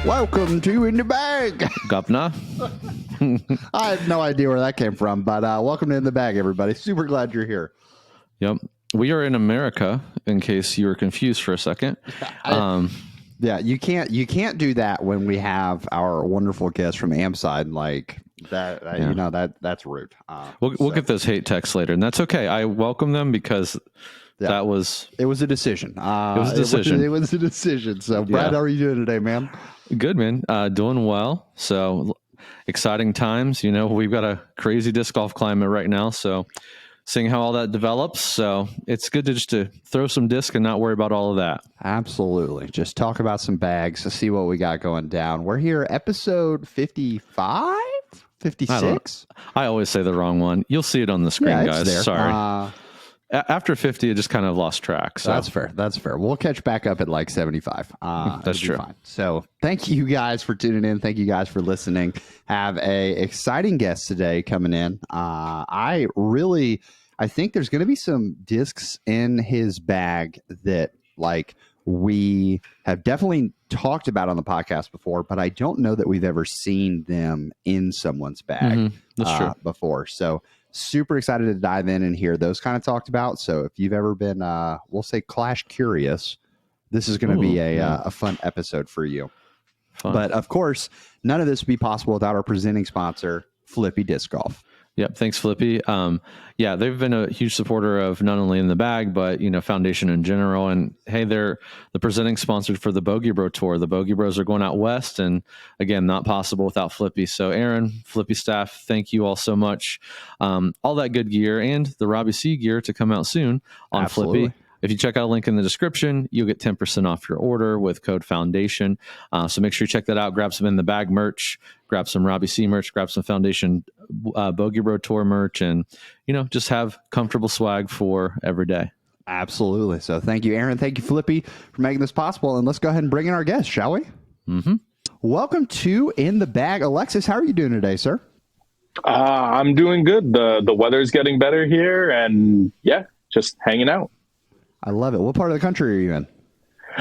Welcome to In the Bag. Governor. I have no idea where that came from, but welcome to In the Bag, everybody. Super glad you're here. Yep. We are in America, in case you were confused for a second. Yeah, you can't do that when we have our wonderful guest from Amside like that. Yeah. You know that's rude. We'll get those hate texts later, and that's okay. I welcome them because Yeah. it was a decision. It was a decision. It was a decision. So, Brad, Yeah. how are you doing today, man? good, man. Doing well. So exciting times. You know, we've got a crazy disc golf climate right now. So seeing how all that develops. So it's good to throw some disc and not worry about all of that. Absolutely. Just talk about some bags to see what we got going down. We're here, episode 55, 56. I always say the wrong one. You'll see it on the screen, guys. There. Sorry. After 50, it just kind of lost track. So. That's fair. We'll catch back up at like 75. That's true. Fine. So thank you guys for tuning in. Thank you guys for listening. Have a exciting guest today coming in. I think there's going to be some discs in his bag that like we have definitely talked about on the podcast before, but I don't know that we've ever seen them in someone's bag That's true. before. So super excited to dive in and hear those kind of talked about. So if you've ever been, we'll say Clash curious, this is going to be a fun episode for you. Fun. But of course, none of this would be possible without our presenting sponsor, Flippy Disc Golf. Yep. Thanks, Flippy. Yeah, they've been a huge supporter of not only In the Bag, but, Foundation in general. And hey, they're the presenting sponsor for the Bogey Bro Tour. The Bogey Bros are going out west, and again, not possible without Flippy. So Aaron, Flippy staff, thank you all so much. All that good gear and the Robbie C gear to come out soon on Absolutely. Flippy. If you check out a link in the description, you'll get 10% off your order with code Foundation. So make sure you check that out. Grab some In the Bag merch, grab some Robbie C merch, grab some Foundation Bogey Bro Tour merch, and, just have comfortable swag for every day. Absolutely. So thank you, Aaron. Thank you, Flippy, for making this possible. And let's go ahead and bring in our guest, shall we? Mm-hmm. Welcome to In the Bag. Alexis, how are you doing today, sir? I'm doing good. The weather's getting better here, and just hanging out. I love it. What part of the country are you in?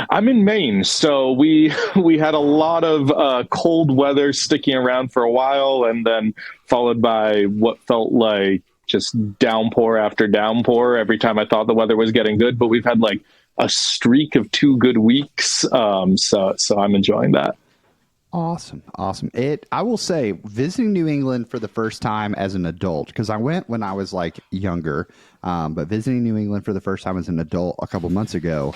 I'm in Maine, so we had a lot of cold weather sticking around for a while, and then followed by what felt like just downpour after downpour every time I thought the weather was getting good. But we've had like a streak of 2 good weeks, so I'm enjoying that. Awesome. I will say, visiting New England for the first time as an adult, because I went when I was like younger, but visiting New England for the first time as an adult a couple months ago,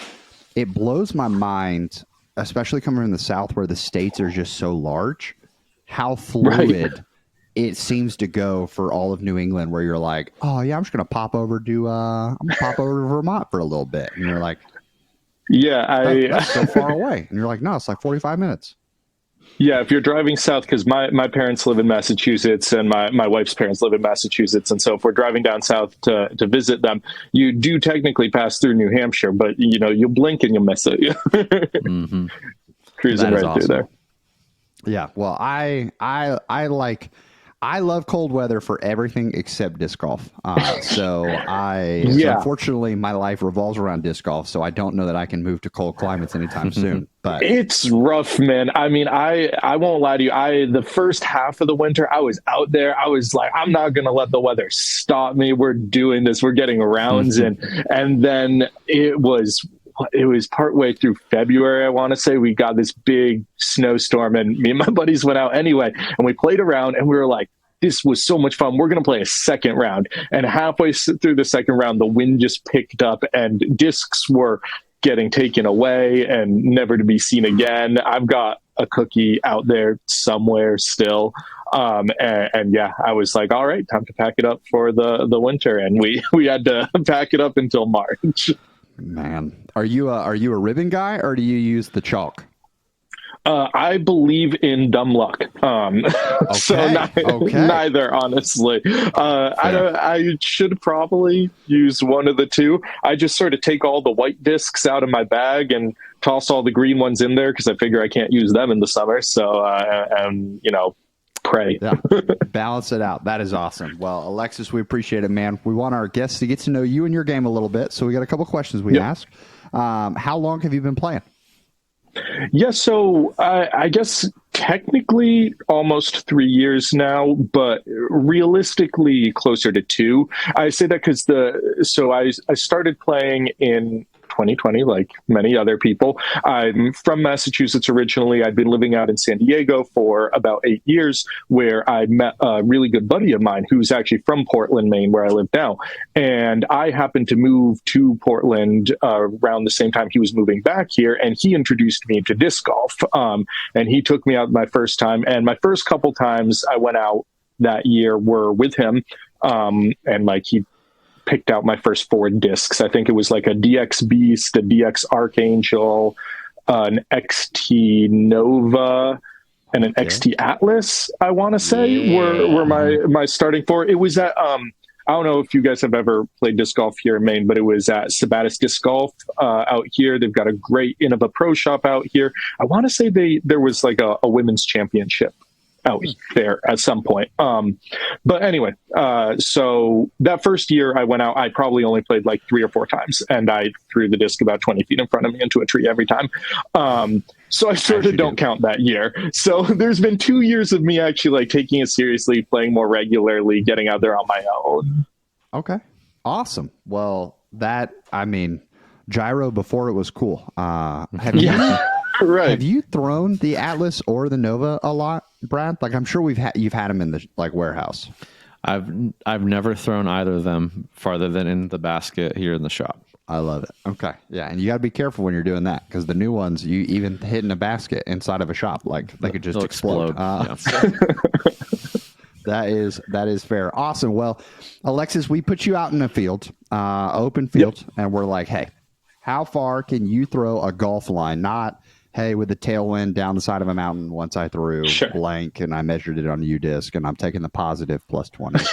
it blows my mind, especially coming from the South where the states are just so large, how fluid it seems to go for all of New England, where you're like, oh yeah, I'm just going to pop over to Vermont for a little bit. And you're like, that's so far away. And you're like, no, it's like 45 minutes. Yeah, if you're driving south, because my parents live in Massachusetts and my wife's parents live in Massachusetts. And so if we're driving down south to visit them, you do technically pass through New Hampshire, but, you blink and you'll miss it. Mm-hmm. Cruising right awesome. through there. Yeah, well, I love cold weather for everything except disc golf. So unfortunately, my life revolves around disc golf, so I don't know that I can move to cold climates anytime soon. But it's rough, man. I mean, I won't lie to you. The first half of the winter, I was out there. I was like, I'm not going to let the weather stop me. We're doing this. We're getting rounds in. And then it was partway through February, I want to say, we got this big snowstorm, and me and my buddies went out anyway, and we played around, and we were like, this was so much fun. We're going to play a second round. And halfway through the second round, the wind just picked up and discs were getting taken away and never to be seen again. I've got a cookie out there somewhere still. And I was like, all right, time to pack it up for the winter. And we had to pack it up until March. Man, are you a ribbon guy, or do you use the chalk? I believe in dumb luck. So neither, honestly. I should probably use one of the two. I just sort of take all the white discs out of my bag and toss all the green ones in there because I figure I can't use them in the summer. So, pray. Yeah. Balance it out. That is awesome. Well, Alexis, we appreciate it, man. We want our guests to get to know you and your game a little bit. So we got a couple questions we ask. How long have you been playing? Yeah, so I guess technically almost 3 years now, but realistically closer to two. I say that because I started playing in 2020, like many other people. I'm from Massachusetts originally. I'd been living out in San Diego for about 8 years, where I met a really good buddy of mine who's actually from Portland, Maine, where I live now. And I happened to move to Portland around the same time he was moving back here, and he introduced me to disc golf. And he took me out my first time, and my first couple times I went out that year were with him. And like he picked out my first four discs. I think it was like a DX Beast, a DX Archangel, an XT Nova, and an XT Atlas, I want to say, were my starting four. It was at I don't know if you guys have ever played disc golf here in Maine, but it was at Sabatis Disc Golf out here. They've got a great Innova Pro Shop out here. I want to say there was like a women's championship out there at some point. But anyway, so that first year I went out, I probably only played like 3 or 4 times, and I threw the disc about 20 feet in front of me into a tree every time. So I sort of don't count that year. So there's been 2 years of me actually like taking it seriously, playing more regularly, getting out there on my own. Okay. Awesome. Well, gyro before it was cool. Have you thrown the Atlas or the Nova a lot, Brad? Like, I'm sure you've had them in the warehouse. I've never thrown either of them farther than in the basket here in the shop. I love it. Okay. Yeah. And you got to be careful when you're doing that, because the new ones, you even hit in a basket inside of a shop, like they could just explode. That is fair. Awesome. Well, Alexis, we put you out in a field, open field, and we're like, hey, how far can you throw a golf line? Not, hey, with the tailwind down the side of a mountain, once I threw blank and I measured it on a U-disc and I'm taking the positive plus 20.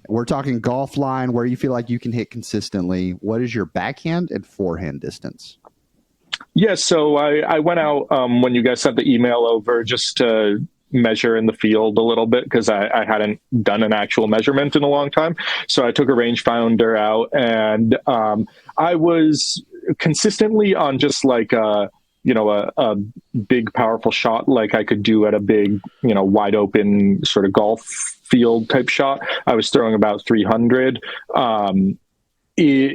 We're talking golf line where you feel like you can hit consistently. What is your backhand and forehand distance? Yeah, so I went out when you guys sent the email over just to measure in the field a little bit, because I hadn't done an actual measurement in a long time. So I took a rangefinder out, and I was consistently on just like a big powerful shot like I could do at a big, wide open sort of golf field type shot. I was throwing about 300. In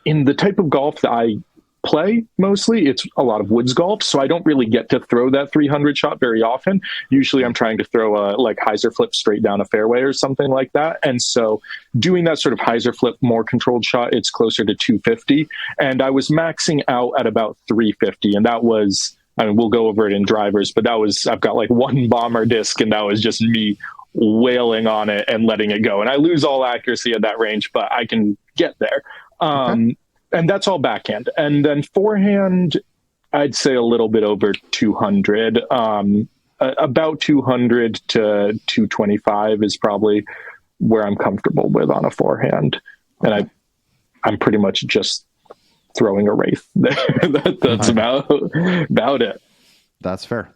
the type of golf that I play mostly, it's a lot of woods golf, so I don't really get to throw that 300 shot very often. Usually I'm trying to throw a like Hyzer flip straight down a fairway or something like that, and so doing that sort of Hyzer flip more controlled shot, it's closer to 250, and I was maxing out at about 350, and that was, we'll go over it in drivers, but I've got like one bomber disc, and that was just me wailing on it and letting it go, and I lose all accuracy at that range, but I can get there. And that's all backhand. And then forehand, I'd say a little bit over 200. About 200 to 225 is probably where I'm comfortable with on a forehand. And I'm pretty much just throwing a wraith there. That's about it. That's fair.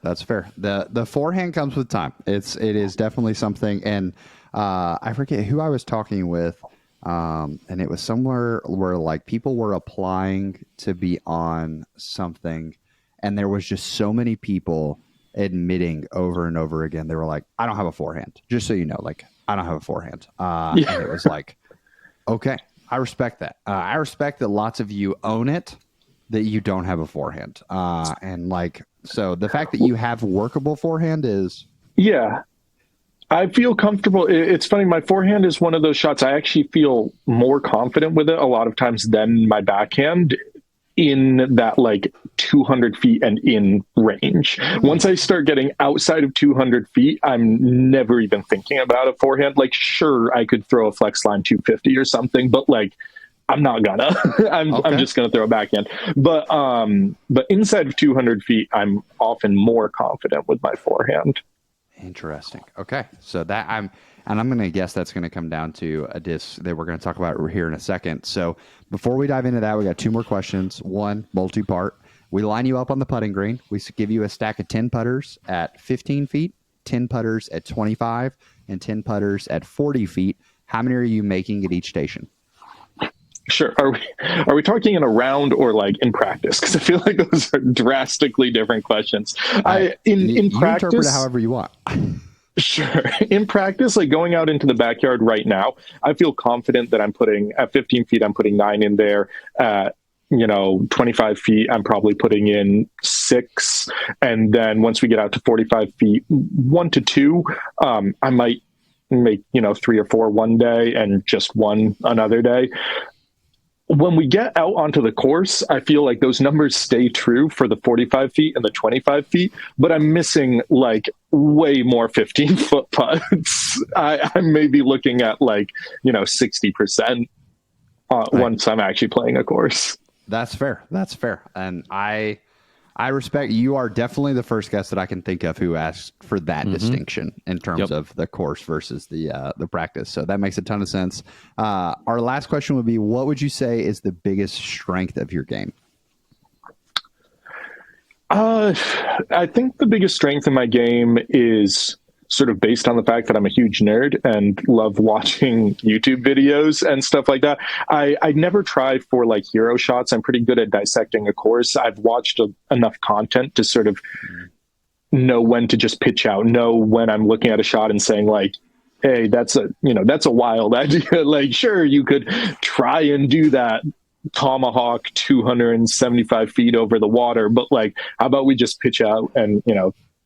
The forehand comes with time. It is definitely something. And I forget who I was talking with. And it was somewhere where like people were applying to be on something, and there was just so many people admitting over and over again. They were like, I don't have a forehand, just so you know, like I don't have a forehand. And it was like, okay, I respect that. I respect that lots of you own it, that you don't have a forehand. And like, so the fact that you have workable forehand is. Yeah. I feel comfortable. It's funny. My forehand is one of those shots I actually feel more confident with it a lot of times than my backhand in that like 200 feet and in range. Once I start getting outside of 200 feet, I'm never even thinking about a forehand. Like, sure, I could throw a flex line 250 or something, but like, I'm not gonna. I'm just gonna throw a backhand. But inside of 200 feet, I'm often more confident with my forehand. Interesting. Okay. So I'm going to guess that's going to come down to a disc that we're going to talk about here in a second. So before we dive into that, we got 2 more questions. One, multi-part. We line you up on the putting green. We give you a stack of 10 putters at 15 feet, 10 putters at 25, and 10 putters at 40 feet. How many are you making at each station? Sure. Are we talking in a round or like in practice? Because I feel like those are drastically different questions. In you interpret it practice, however you want. sure. In practice, like going out into the backyard right now, I feel confident that I'm putting at 15 feet, I'm putting 9 in there. 25 feet, I'm probably putting in 6. And then once we get out to 45 feet, 1 to 2, I might make, 3 or 4 one day and just 1 another day. When we get out onto the course, I feel like those numbers stay true for the 45 feet and the 25 feet, but I'm missing like way more 15-foot putts. I'm maybe looking at like, 60% once I'm actually playing a course. That's fair. That's fair. And I respect, you are definitely the first guest that I can think of who asked for that distinction in terms of the course versus the practice. So that makes a ton of sense. Our last question would be, what would you say is the biggest strength of your game? I think the biggest strength in my game is sort of based on the fact that I'm a huge nerd and love watching YouTube videos and stuff like that. I never try for like hero shots. I'm pretty good at dissecting a course. I've watched enough content to sort of know when to just pitch out, know when I'm looking at a shot and saying like, hey, that's a wild idea. Like, sure, you could try and do that tomahawk 275 feet over the water, but like, how about we just pitch out and,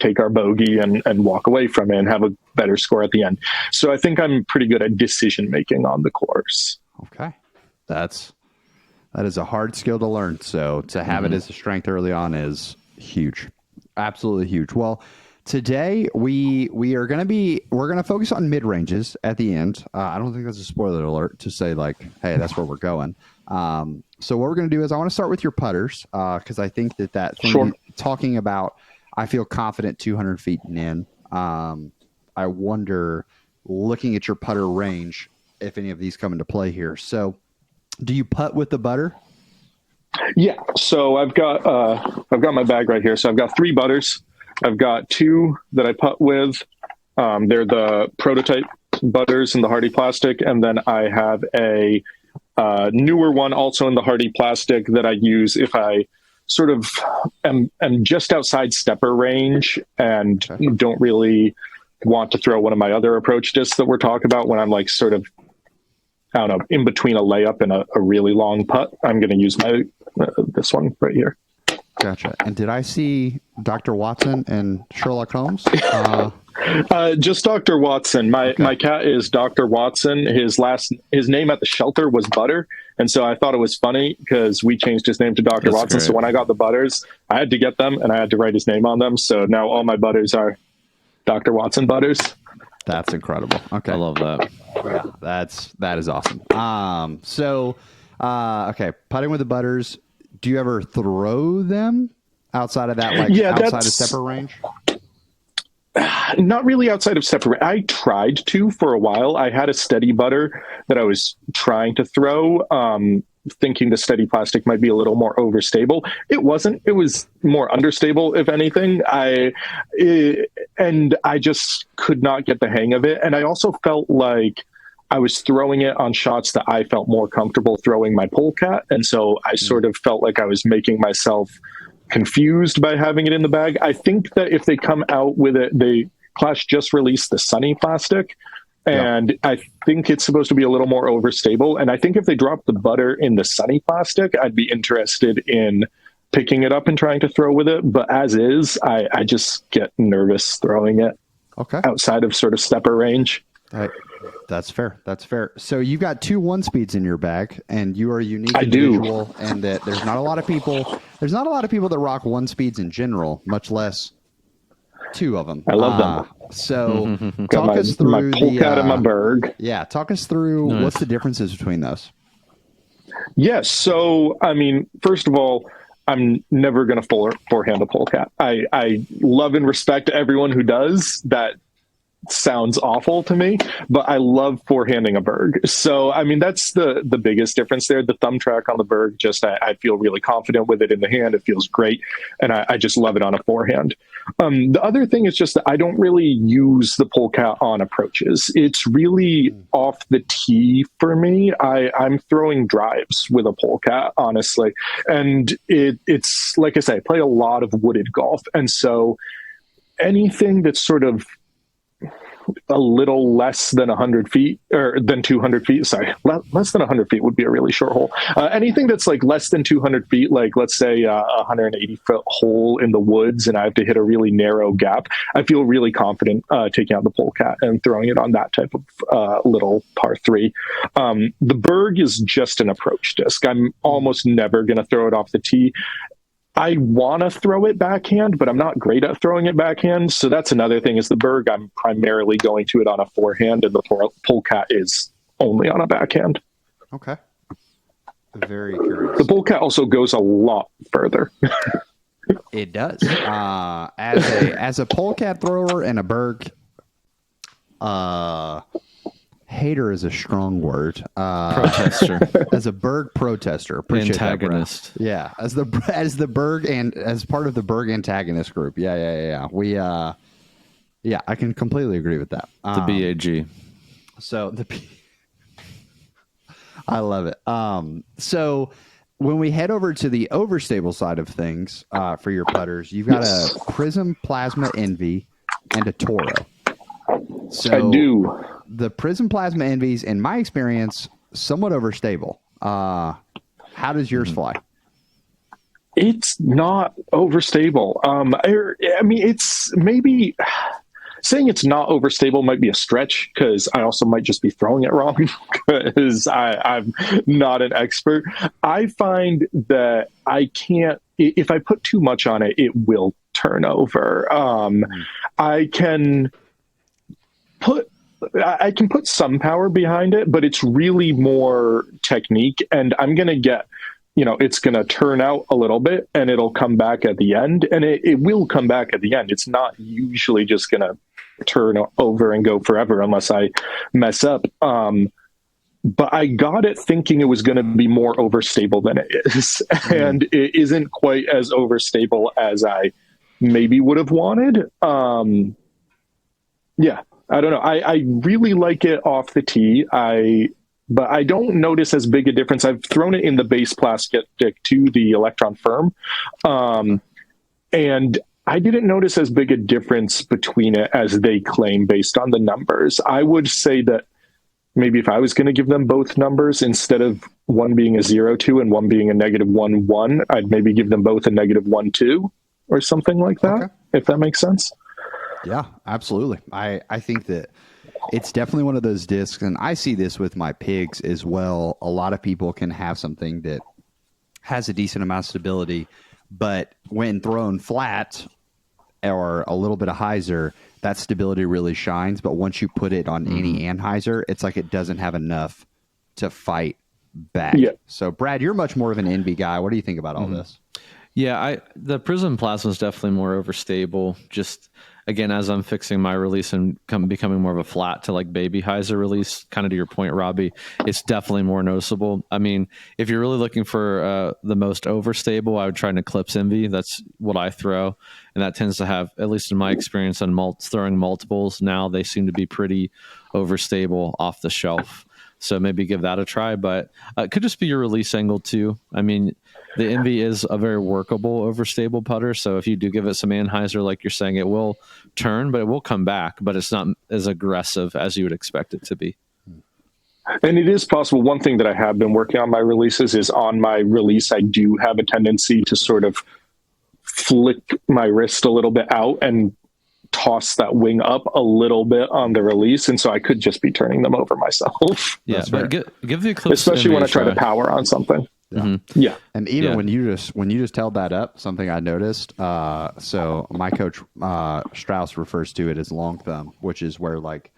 take our bogey and walk away from it and have a better score at the end. So I think I'm pretty good at decision making on the course. Okay. That is a hard skill to learn. So to have it as a strength early on is huge. Absolutely huge. Well, today we're going to focus on mid ranges at the end. I don't think that's a spoiler alert to say like, hey, that's where we're going. So what we're going to do is I want to start with your putters. Cause I think that thing Sure. talking about, I feel confident 200 feet in. I wonder, looking at your putter range, if any of these come into play here. So, do you putt with the butter? Yeah. So I've got my bag right here. So I've got 3 butters. I've got 2 that I putt with. They're the prototype butters in the Hardy plastic, and then I have a newer one also in the Hardy plastic that I use if I sort of am just outside stepper range and don't really want to throw one of my other approach discs that we're talking about when I'm like sort of, I don't know, in between a layup and a really long putt. I'm going to use my this one right here. Gotcha. And did I see Dr. Watson and Sherlock Holmes? Just Dr. Watson. My cat is Dr. Watson. His name at the shelter was Butter. And so I thought it was funny because we changed his name to Dr. Watson. Great. So when I got the butters, I had to get them and I had to write his name on them. So now all my butters are Dr. Watson butters. That's incredible. Okay. I love that. Yeah, that is awesome. Okay. Putting with the butters. Do you ever throw them outside of that, outside of stepper range? Not really outside of stepper range. I tried to for a while. I had a steady butter that I was trying to throw, thinking the steady plastic might be a little more overstable. It wasn't. It was more understable, if anything. And I just could not get the hang of it. And I also felt like I was throwing it on shots that I felt more comfortable throwing my polecat. And so I sort of felt like I was making myself confused by having it in the bag. I think that if they come out with it, Clash just released the Sunny plastic. And I think it's supposed to be a little more overstable. And I think if they drop the butter in the Sunny plastic, I'd be interested in picking it up and trying to throw with it. But as is, I just get nervous throwing it outside of sort of stepper range. That's fair. That's fair. So you've got 2 1-speeds in your bag, and you are a unique individual. And that there's not a lot of people. There's not a lot of people that rock 1-speeds in general, much less 2 of them. I love them. So talk us through my polecat and my berg. Yeah, talk us through what's the differences between those. Yes. So I mean, first of all, I'm never going to forehand a polecat. I love and respect everyone who does that. sounds awful to me, but I love forehanding a Berg. So, I mean, that's the biggest difference there. The thumb track on the Berg, just I feel really confident with it in the hand. It feels great. And I just love it on a forehand. The other thing is just that I don't really use the polecat on approaches. It's really off the tee for me. I'm throwing drives with a polecat, honestly. And it's like I say, I play a lot of wooded golf. And so anything that's sort of a little less than 100 feet or than 200 feet. Sorry, less than 100 feet would be a really short hole. Anything that's like less than 200 feet, like let's say a 180-foot hole in the woods and I have to hit a really narrow gap, I feel really confident taking out the polecat and throwing it on that type of little par three. The Berg is just an approach disc. I'm almost never going to throw it off the tee. I want to throw it backhand, but I'm not great at throwing it backhand. So that's another thing is the Berg, I'm primarily going to it on a forehand, and the polecat is only on a backhand. Okay. Very curious. The polecat also goes a lot further. It does. As a polecat thrower and a Berg, hater is a strong word. Protester. As a Berg protester. Appreciate Antagonist. That, yeah. As the Berg and as part of the Berg antagonist group. Yeah. I can completely agree with that. The BAG. So I love it. So when we head over to the overstable side of things, for your putters, you've got a Prism Plasma Envy and a Toro. So I do. The Prism Plasma Envies, in my experience, somewhat overstable. How does yours fly? It's not overstable. I mean, it's maybe saying it's not overstable might be a stretch because I also might just be throwing it wrong because I'm not an expert. I find that I can't, if I put too much on it, it will turn over. I can put some power behind it, but it's really more technique, and I'm going to get, it's going to turn out a little bit and it'll come back at the end, and it will come back at the end. It's not usually just going to turn over and go forever unless I mess up. But I got it thinking it was going to be more overstable than it is. And it isn't quite as overstable as I maybe would have wanted. Yeah. I don't know. I really like it off the tee. But I don't notice as big a difference. I've thrown it in the base plastic to the Electron Firm. And I didn't notice as big a difference between it as they claim based on the numbers. I would say that maybe if I was going to give them both numbers, instead of one being a 0.2 and one being a -1.1, I'd maybe give them both a -1.2 or something like that, okay, if that makes sense. Yeah, absolutely. I think that it's definitely one of those discs, and I see this with my pigs as well. A lot of people can have something that has a decent amount of stability, but when thrown flat or a little bit of Hyzer, that stability really shines. But once you put it on any Hyzer, it's like it doesn't have enough to fight back. Yeah. So, Brad, you're much more of an Envy guy. What do you think about all this? Yeah, the Prism Plasma is definitely more overstable. Just again, as I'm fixing my release and becoming more of a flat to like baby Hyzer release, kind of to your point, Robbie, it's definitely more noticeable. I mean, if you're really looking for the most overstable, I would try an Eclipse Envy. That's what I throw, and that tends to have, at least in my experience on throwing multiples, now they seem to be pretty overstable off the shelf. So maybe give that a try, but it could just be your release angle too. I mean, the Envy is a very workable overstable putter. So if you do give it some Hyzer, like you're saying, it will turn, but it will come back, but it's not as aggressive as you would expect it to be. And it is possible. One thing that I have been working on my releases is on my release, I do have a tendency to sort of flick my wrist a little bit out and toss that wing up a little bit on the release, and so I could just be turning them over myself. Yeah, but give the Eclipse, especially when I try to power on something. Yeah. Yeah. And even when you just held that up, something I noticed, so my coach Strauss refers to it as long thumb, which is where like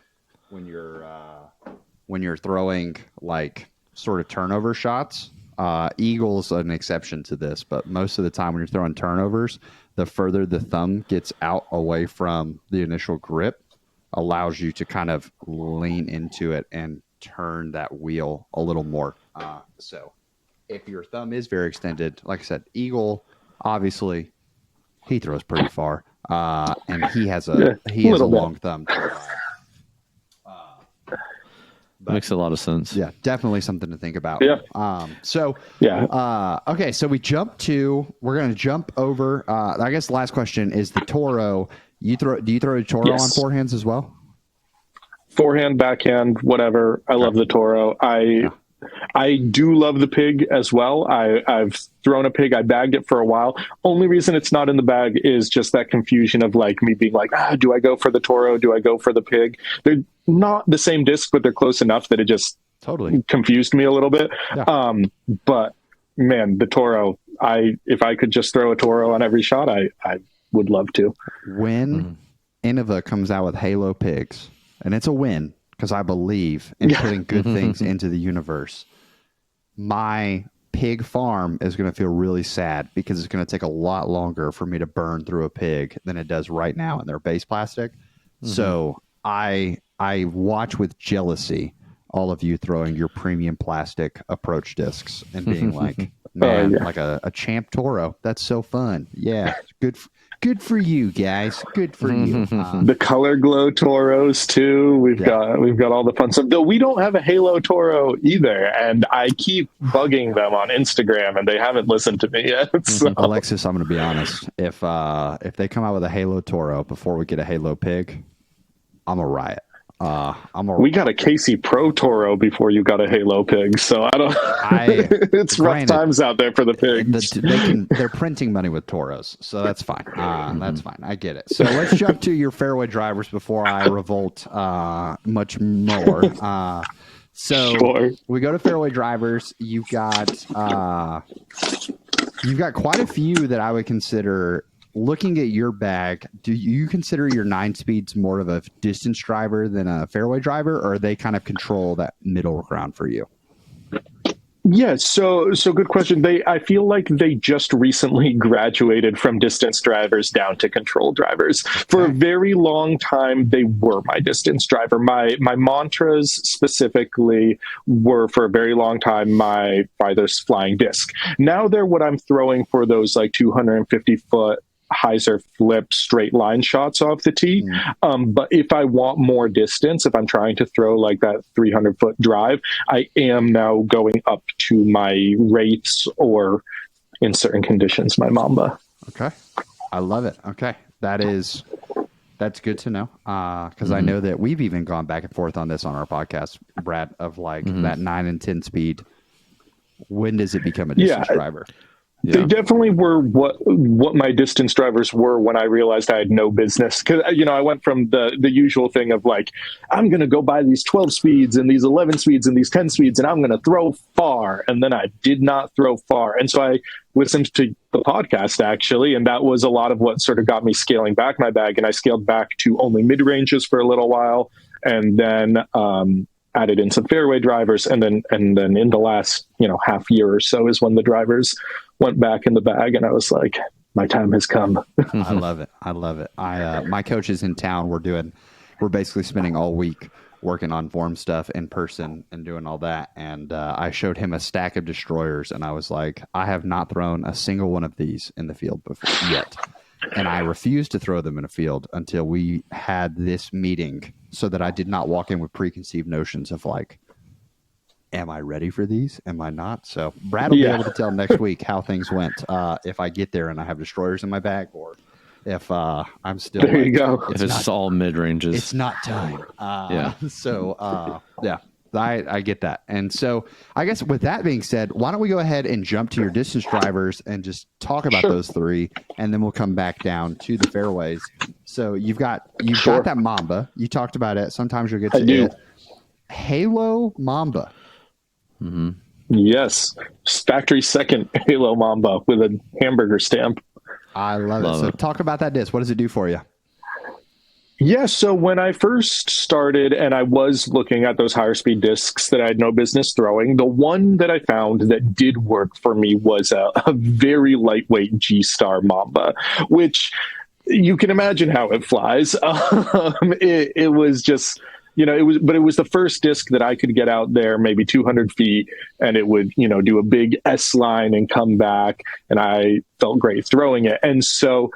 when you're throwing like sort of turnover shots, Eagle's an exception to this, but most of the time when you're throwing turnovers, the further the thumb gets out away from the initial grip, allows you to kind of lean into it and turn that wheel a little more. So if your thumb is very extended, like I said, Eagle, obviously, he throws pretty far, and he has a long thumb. Makes a lot of sense. Yeah, definitely something to think about. Yeah. Okay, so we're going to jump over. I guess the last question is the Toro. Do you throw a Toro on forehands as well? Forehand, backhand, whatever. I love the Toro. I do love the pig as well. I've thrown a pig. I bagged it for a while. Only reason it's not in the bag is just that confusion of like me being like, do I go for the Toro? Do I go for the pig? They're not the same disc, but they're close enough that it just totally confused me a little bit. Yeah. But man, the Toro, if I could just throw a Toro on every shot, I would love to. When Innova comes out with Halo pigs, and it's a win, because I believe in putting good things into the universe, my pig farm is going to feel really sad because it's going to take a lot longer for me to burn through a pig than it does right now in their base plastic. So I watch with jealousy all of you throwing your premium plastic approach discs and being like, man, like a champ Toro. That's so fun. Yeah, good for you guys. Good for you. The color glow Toros too. We've got all the fun stuff. Though we don't have a Halo Toro either, and I keep bugging them on Instagram, and they haven't listened to me yet. So. Alexis, I'm going to be honest. If they come out with a Halo Toro before we get a Halo pig, I'm a riot. We got a Casey Pro Toro before you got a Halo pig, so I don't. It's rough times out there for the pigs. They're printing money with Toros, so that's fine. That's fine. I get it. So let's jump to your fairway drivers before I revolt much more. We go to fairway drivers. You've got quite a few that I would consider. Looking at your bag, do you consider your 9-speeds more of a distance driver than a fairway driver, or they kind of control that middle ground for you? Yeah, so good question. I feel like they just recently graduated from distance drivers down to control drivers. Okay. For a very long time, they were my distance driver. My mantras specifically were for a very long time my farthest flying disc. Now they're what I'm throwing for those like 250-foot Hyzer flip straight line shots off the tee. But if I want more distance, if I'm trying to throw like that 300-foot drive, I am now going up to my Wraiths or, in certain conditions, my Mamba. Okay. I love it. Okay. That's good to know. Because I know that we've even gone back and forth on this on our podcast, Brad, of like that 9 and 10 speed. When does it become a distance driver? Yeah. They definitely were what my distance drivers were when I realized I had no business. Because, I went from the usual thing of like, I'm going to go buy these 12 speeds and these 11 speeds and these 10 speeds, and I'm going to throw far. And then I did not throw far. And so I listened to the podcast, actually, and that was a lot of what sort of got me scaling back my bag. And I scaled back to only mid-ranges for a little while, and then added in some fairway drivers. And then in the last, half year or so is when the drivers went back in the bag, and I was like, my time has come. I love it. My coach is in town. We're basically spending all week working on form stuff in person and doing all that. And I showed him a stack of destroyers, and I was like, I have not thrown a single one of these in the field before yet. And I refused to throw them in a field until we had this meeting, so that I did not walk in with preconceived notions of like, am I ready for these? Am I not? So Brad will be able to tell next week how things went, if I get there and I have destroyers in my bag, or if I'm still. There you go. If it's all mid ranges, it's not time. So I get that. And so I guess with that being said, why don't we go ahead and jump to your distance drivers and just talk about those three, and then we'll come back down to the fairways. So you've got that Mamba. You talked about it. Sometimes you'll get to it. Halo Mamba. Mm-hmm. Yes, factory second Halo Mamba with a hamburger stamp. I love it. So talk about that disc. What does it do for you? Yeah, so when I first started and I was looking at those higher speed discs that I had no business throwing, the one that I found that did work for me was a very lightweight G-Star Mamba, which you can imagine how it flies. It was just, but it was the first disc that I could get out there, maybe 200 feet, and it would, do a big S line and come back. And I felt great throwing it. And so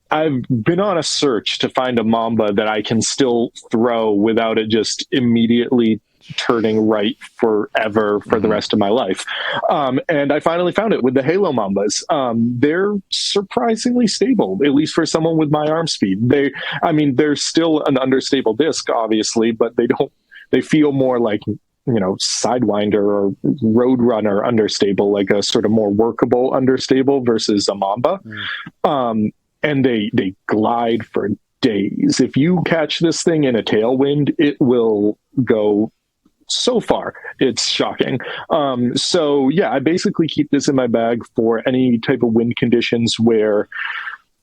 I've been on a search to find a Mamba that I can still throw without it just immediately turning right forever for the rest of my life. And I finally found it with the Halo Mambas. They're surprisingly stable, at least for someone with my arm speed. They're still an understable disc, obviously, but they feel more like, Sidewinder or Roadrunner understable, like a sort of more workable understable versus a Mamba. And they glide for days. If you catch this thing in a tailwind, it will go so far. It's shocking. I basically keep this in my bag for any type of wind conditions where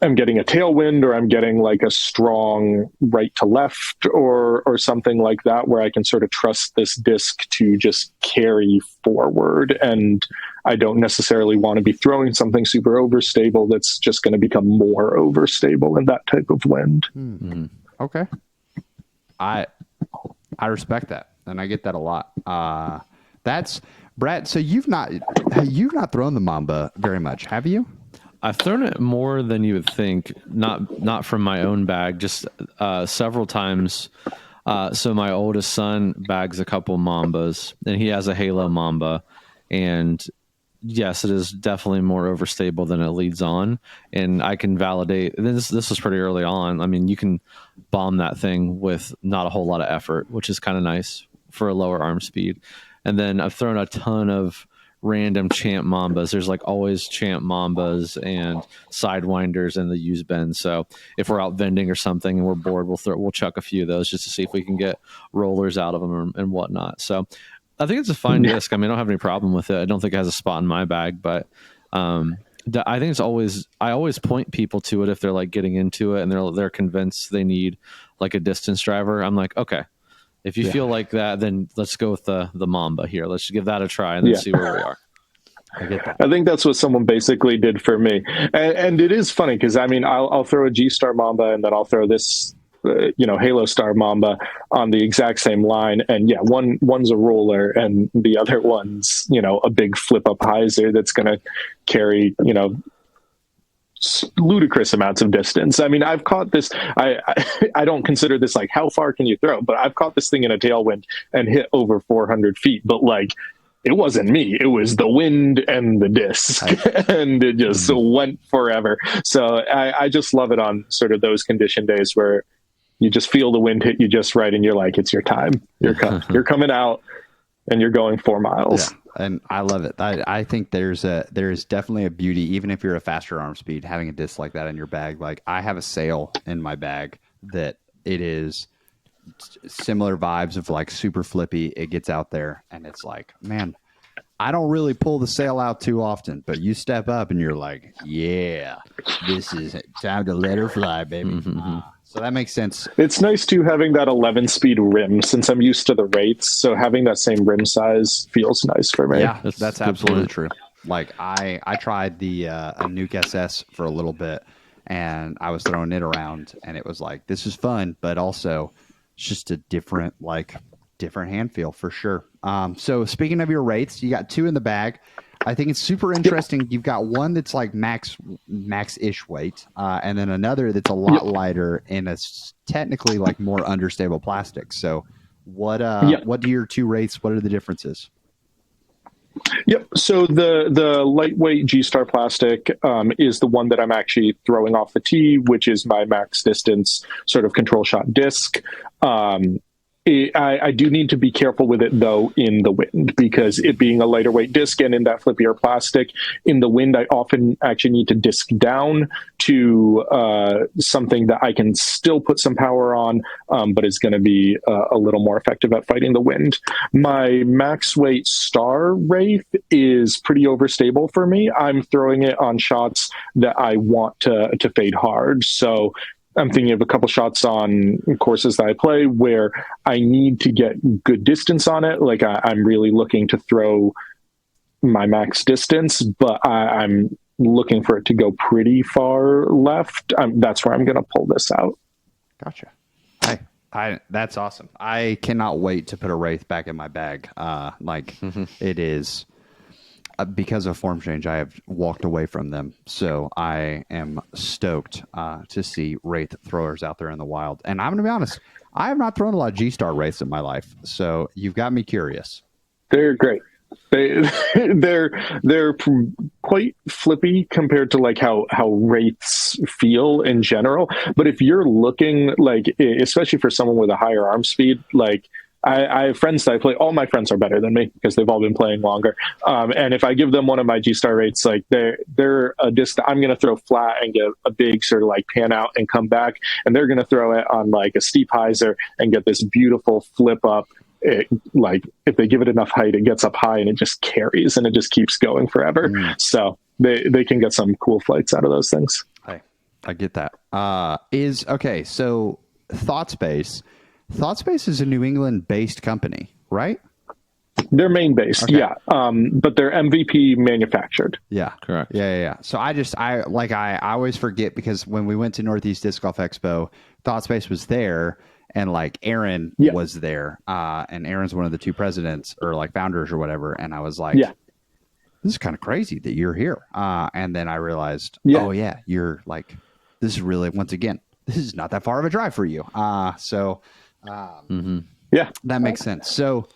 I'm getting a tailwind or I'm getting like a strong right to left or something like that, where I can sort of trust this disc to just carry forward. And I don't necessarily want to be throwing something super overstable that's just going to become more overstable in that type of wind. Mm-hmm. Okay. I respect that. And I get that a lot. That's Brad. So you've not thrown the Mamba very much, have you? I've thrown it more than you would think. Not from my own bag, just several times. So my oldest son bags a couple Mambas, and he has a Halo Mamba, and yes, it is definitely more overstable than it leads on. And I can validate this. This was pretty early on. I mean, you can bomb that thing with not a whole lot of effort, which is kind of nice for a lower arm speed. And then I've thrown a ton of random champ Mambas. There's like always champ Mambas and sidewinders in the use bin. So if we're out vending or something and we're bored, we'll chuck a few of those just to see if we can get rollers out of them and whatnot. So I think it's a fine disc. I mean, I don't have any problem with it. I don't think it has a spot in my bag, but I think it's I always point people to it if they're like getting into it and they're convinced they need like a distance driver. I'm like, okay, if you feel like that, then let's go with the Mamba here. Let's give that a try and then see where we are. I get that. I think that's what someone basically did for me. And it is funny because, I mean, I'll throw a G-Star Mamba and then I'll throw this, Halo Star Mamba on the exact same line. And yeah, one's a roller and the other one's, a big flip up Hyzer that's going to carry, ludicrous amounts of distance. I mean, I've caught this. I don't consider this like how far can you throw, but I've caught this thing in a tailwind and hit over 400 feet. But like, it wasn't me. It was the wind and the disc, and it just went forever. So I just love it on sort of those condition days where you just feel the wind hit you just right, and you're like, it's your time. You're coming out, and you're going 4 miles. Yeah. And I love it. I think there's definitely a beauty, even if you're a faster arm speed, having a disc like that in your bag. Like I have a sail in my bag that it is similar vibes of like super flippy. It gets out there and it's like, man, I don't really pull the sail out too often, but you step up and you're like, yeah, this is time to let her fly, baby. Mm-hmm. So that makes sense. It's nice too having that 11-speed rim since I'm used to the rates. So having that same rim size feels nice for me. Yeah, that's absolutely true. Like I tried the a Nuke SS for a little bit, and I was throwing it around, and it was like, this is fun, but also it's just a different hand feel for sure. So speaking of your rates, you got 2 in the bag. I think it's super interesting. You've got one that's like max-ish weight, and then another that's a lot lighter and it's technically like more understable plastic. So what do your 2 rates? What are the differences? Yep. So the lightweight G-Star plastic is the one that I'm actually throwing off the tee, which is my max distance sort of control shot disc. I do need to be careful with it, though, in the wind, because it being a lighter weight disc and in that flippier plastic, in the wind, I often actually need to disc down to something that I can still put some power on, but is going to be a little more effective at fighting the wind. My max weight Star Wraith is pretty overstable for me. I'm throwing it on shots that I want to fade hard. So I'm thinking of a couple shots on courses that I play where I need to get good distance on it. Like I'm really looking to throw my max distance, but I'm looking for it to go pretty far left, that's where I'm going to pull this out. Gotcha. That's awesome. I cannot wait to put a Wraith back in my bag. It is because of form change, I have walked away from them. So I am stoked to see Wraith throwers out there in the wild. And I'm going to be honest, I have not thrown a lot of G-Star Wraiths in my life. So you've got me curious. They're great. They're quite flippy compared to like how Wraiths feel in general. But if you're looking like, especially for someone with a higher arm speed, like I have friends that I play. All my friends are better than me because they've all been playing longer. And if I give them one of my G-Star Wraiths, like they're a distance, I'm going to throw flat and get a big sort of like pan out and come back, and they're going to throw it on like a steep Hyzer and get this beautiful flip up. Like if they give it enough height, it gets up high and it just carries and it just keeps going forever. So they can get some cool flights out of those things. I get that. So ThoughtSpace is a New England based company, right? They're main based. Okay. Yeah. But they're MVP manufactured. Yeah, correct. Yeah. So I always forget because when we went to Northeast Disc Golf Expo, ThoughtSpace was there. And like Aaron was there, and Aaron's one of the two presidents or like founders or whatever. And I was like, this is kind of crazy that you're here. And then I realized, you're like, this is really, once again, this is not that far of a drive for you. That makes sense. So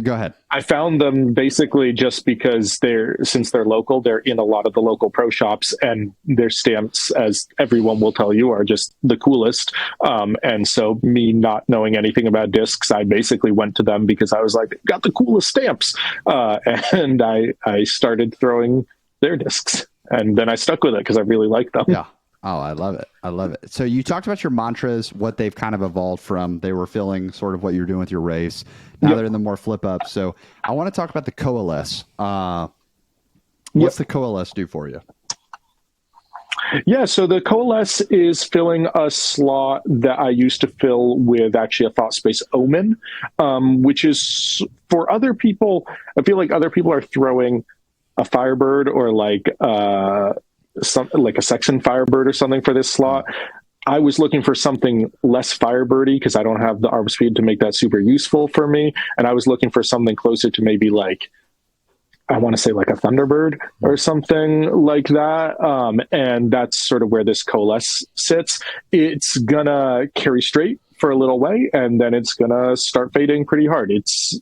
go ahead. I found them basically just because since they're local, they're in a lot of the local pro shops, and their stamps, as everyone will tell you, are just the coolest. And so me not knowing anything about discs, I basically went to them because I was like, got the coolest stamps. And I started throwing their discs, and then I stuck with it because I really like them. Yeah. Oh, I love it. So you talked about your mantras, what they've kind of evolved from. They were filling sort of what you're doing with your race. Now they're in the more flip up. So I want to talk about the Coalesce. What's the Coalesce do for you? Yeah, so the Coalesce is filling a slot that I used to fill with actually a ThoughtSpace Omen, which is for other people. I feel like other people are throwing a Firebird or like something like a Sexton Firebird or something for this slot. I was looking for something less Firebirdy because I don't have the arm speed to make that super useful for me. And I was looking for something closer to maybe like, I want to say like a Thunderbird or something like that. And that's sort of where this Coalesce sits. It's gonna carry straight for a little way, and then it's gonna start fading pretty hard. It's,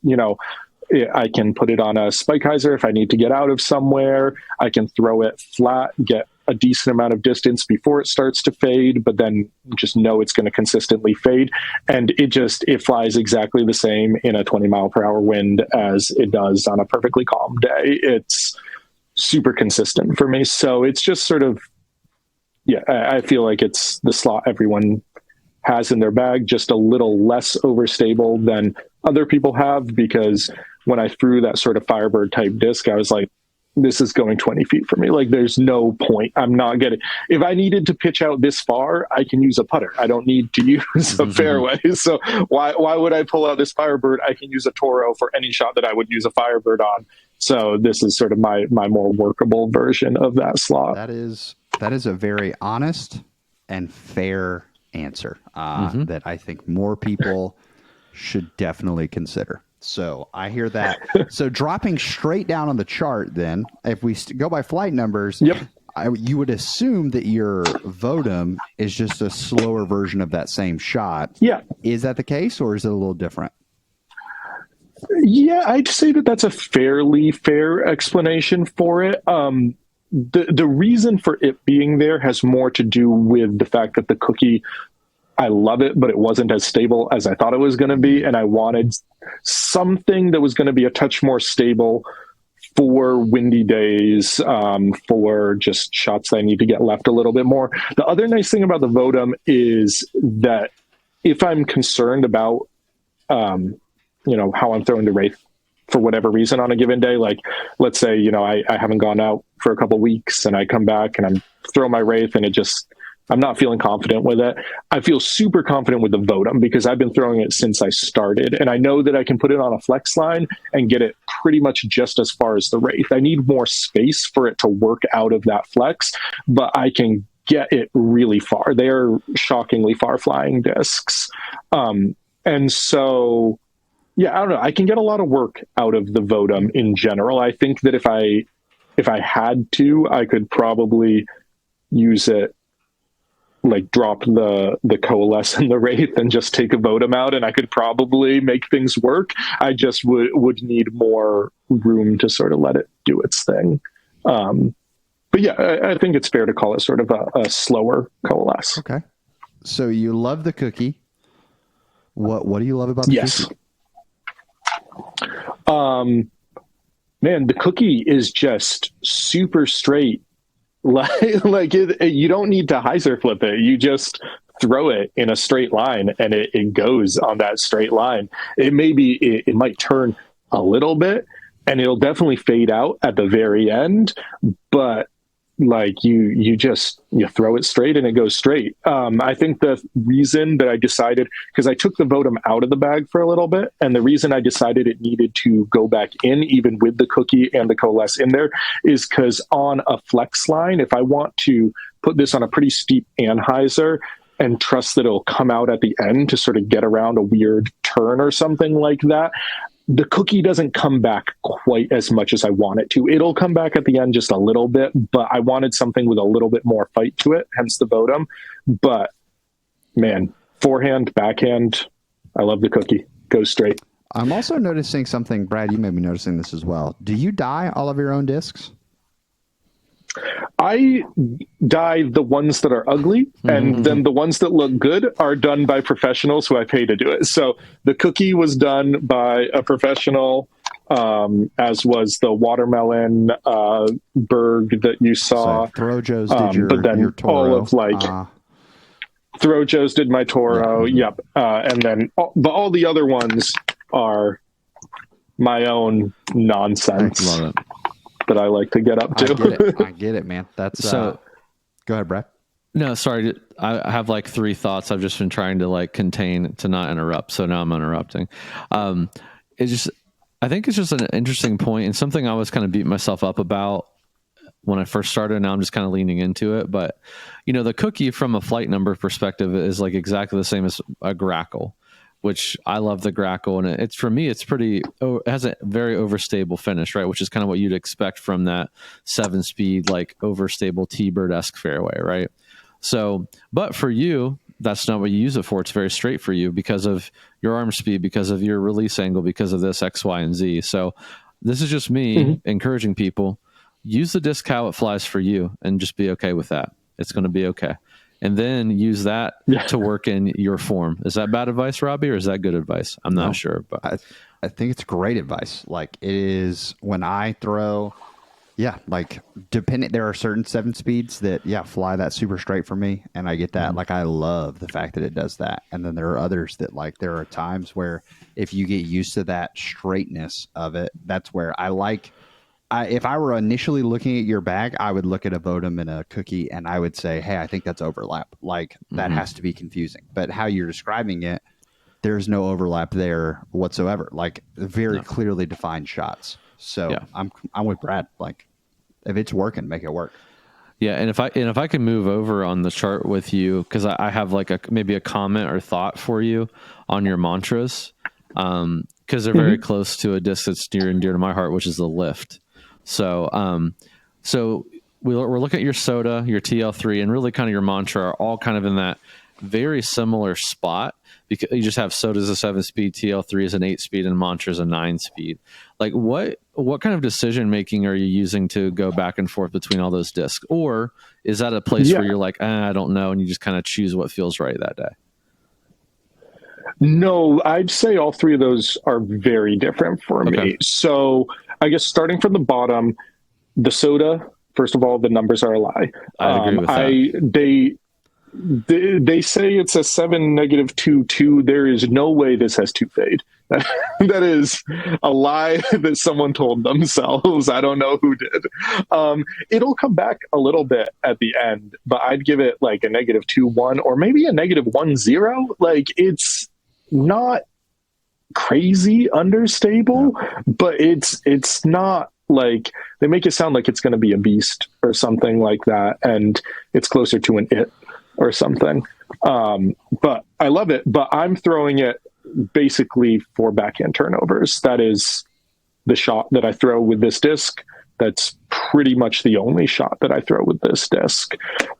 I can put it on a spike Hyzer if I need to get out of somewhere. I can throw it flat, get a decent amount of distance before it starts to fade, but then just know it's going to consistently fade. And it flies exactly the same in a 20 mile per hour wind as it does on a perfectly calm day. It's super consistent for me. So it's just sort of, I feel like it's the slot everyone has in their bag, just a little less overstable than other people have, because when I threw that sort of Firebird type disc, I was like, this is going 20 feet for me. Like, there's no point. I'm not getting, if I needed to pitch out this far, I can use a putter. I don't need to use a fairway. So why would I pull out this Firebird? I can use a Toro for any shot that I would use a Firebird on. So this is sort of my more workable version of that slot. That is a very honest and fair answer that I think more people should definitely consider. So I hear that. So dropping straight down on the chart, then, if we go by flight numbers, you would assume that your Vodum is just a slower version of that same shot. Yeah. Is that the case, or is it a little different? Yeah, I'd say that that's a fairly fair explanation for it. The reason for it being there has more to do with the fact that the cookie, I love it, but it wasn't as stable as I thought it was going to be. And I wanted something that was going to be a touch more stable for windy days, for just shots that I need to get left a little bit more. The other nice thing about the Vodum is that if I'm concerned about, how I'm throwing the Wraith for whatever reason on a given day, like let's say, I haven't gone out for a couple weeks and I come back and I'm throwing my Wraith and it just I'm not feeling confident with it. I feel super confident with the Votum because I've been throwing it since I started. And I know that I can put it on a flex line and get it pretty much just as far as the Wraith. I need more space for it to work out of that flex, but I can get it really far. They are shockingly far flying discs. And so, yeah, I don't know. I can get a lot of work out of the Votum in general. I think that if I had to, I could probably use it, like drop the Coalesce and the Wraith and just take a Votum out, and I could probably make things work. I just would need more room to sort of let it do its thing. But yeah, I think it's fair to call it sort of a slower Coalesce. Okay. So you love the cookie. What do you love about the cookie? Man, the cookie is just super straight. Like you don't need to Hyzer flip it. You just throw it in a straight line and it goes on that straight line. It might turn a little bit and it'll definitely fade out at the very end, but like you throw it straight and it goes straight. I think the reason that I decided, because I took the Votum out of the bag for a little bit, and the reason I decided it needed to go back in, even with the cookie and the Coalesce in there, is because on a flex line, if I want to put this on a pretty steep anhyzer and trust that it'll come out at the end to sort of get around a weird turn or something like that, the cookie doesn't come back quite as much as I want it to. It'll come back at the end just a little bit, but I wanted something with a little bit more fight to it, hence the Votum. But man, forehand, backhand, I love the cookie. Go straight. I'm also noticing something, Brad, you may be noticing this as well. Do you dye all of your own discs? I dye the ones that are ugly, and then the ones that look good are done by professionals who I pay to do it. So the cookie was done by a professional, as was the watermelon Berg that you saw. So Throjo's did but then your Toro. all of Throjo's did my Toro. Yep. And then all the other ones are my own nonsense. I love it. That I like to get up to. I get it, man. That's so. Go ahead, Brad. No, sorry. I have like 3 thoughts. I've just been trying to like contain to not interrupt. So now I'm interrupting. I think it's just an interesting point and something I was kind of beating myself up about when I first started. Now I'm just kind of leaning into it. But the cookie from a flight number perspective is like exactly the same as a Grackle, which I love the Grackle, and it's for me, it has a very overstable finish, right? Which is kind of what you'd expect from that 7-speed, like overstable T-Bird-esque fairway, right? So, but for you, that's not what you use it for. It's very straight for you because of your arm speed, because of your release angle, because of this X, Y, and Z. So this is just me encouraging people, use the disc how it flies for you and just be okay with that. It's going to be okay. And then use that to work in your form. Is that bad advice, Robbie, or is that good advice? I'm not sure, but I think it's great advice. Like it is when I throw, like there are certain 7 speeds that fly that super straight for me, and I get that. Like I love the fact that it does that. And then there are others that like there are times where if you get used to that straightness of it, that's where I like. If I were initially looking at your bag, I would look at a Votum and a cookie and I would say, hey, I think that's overlap. Like that has to be confusing. But how you're describing it, there's no overlap there whatsoever. Like very clearly defined shots. So I'm with Brad. Like if it's working, make it work. Yeah, and if I can move over on the chart with you, because I have like maybe a comment or thought for you on your mantras, because they're very close to a disc that's near and dear to my heart, which is the lift. So, we're looking at your soda, your TL3, and really kind of your mantra are all kind of in that very similar spot because you just have soda as a 7-speed, TL3 is an 8-speed, and mantra is a 9-speed. Like what kind of decision making are you using to go back and forth between all those discs, or is that a place where you're like, I don't know, and you just kind of choose what feels right that day? No, I'd say all 3 of those are very different for me. So I guess starting from the bottom, the soda, first of all, the numbers are a lie. I agree with that. They say it's a 7 -2 2. There is no way this has 2 fade. That is a lie that someone told themselves. I don't know who did. It'll come back a little bit at the end, but I'd give it like a -2 1 or maybe a -1 0. Like, it's not crazy understable, but it's not like they make it sound like it's going to be a beast or something like that, and it's closer to an it or something. But I love it. But I'm throwing it basically for backhand turnovers. That is the shot that I throw with this disc. That's pretty much the only shot that I throw with this disc.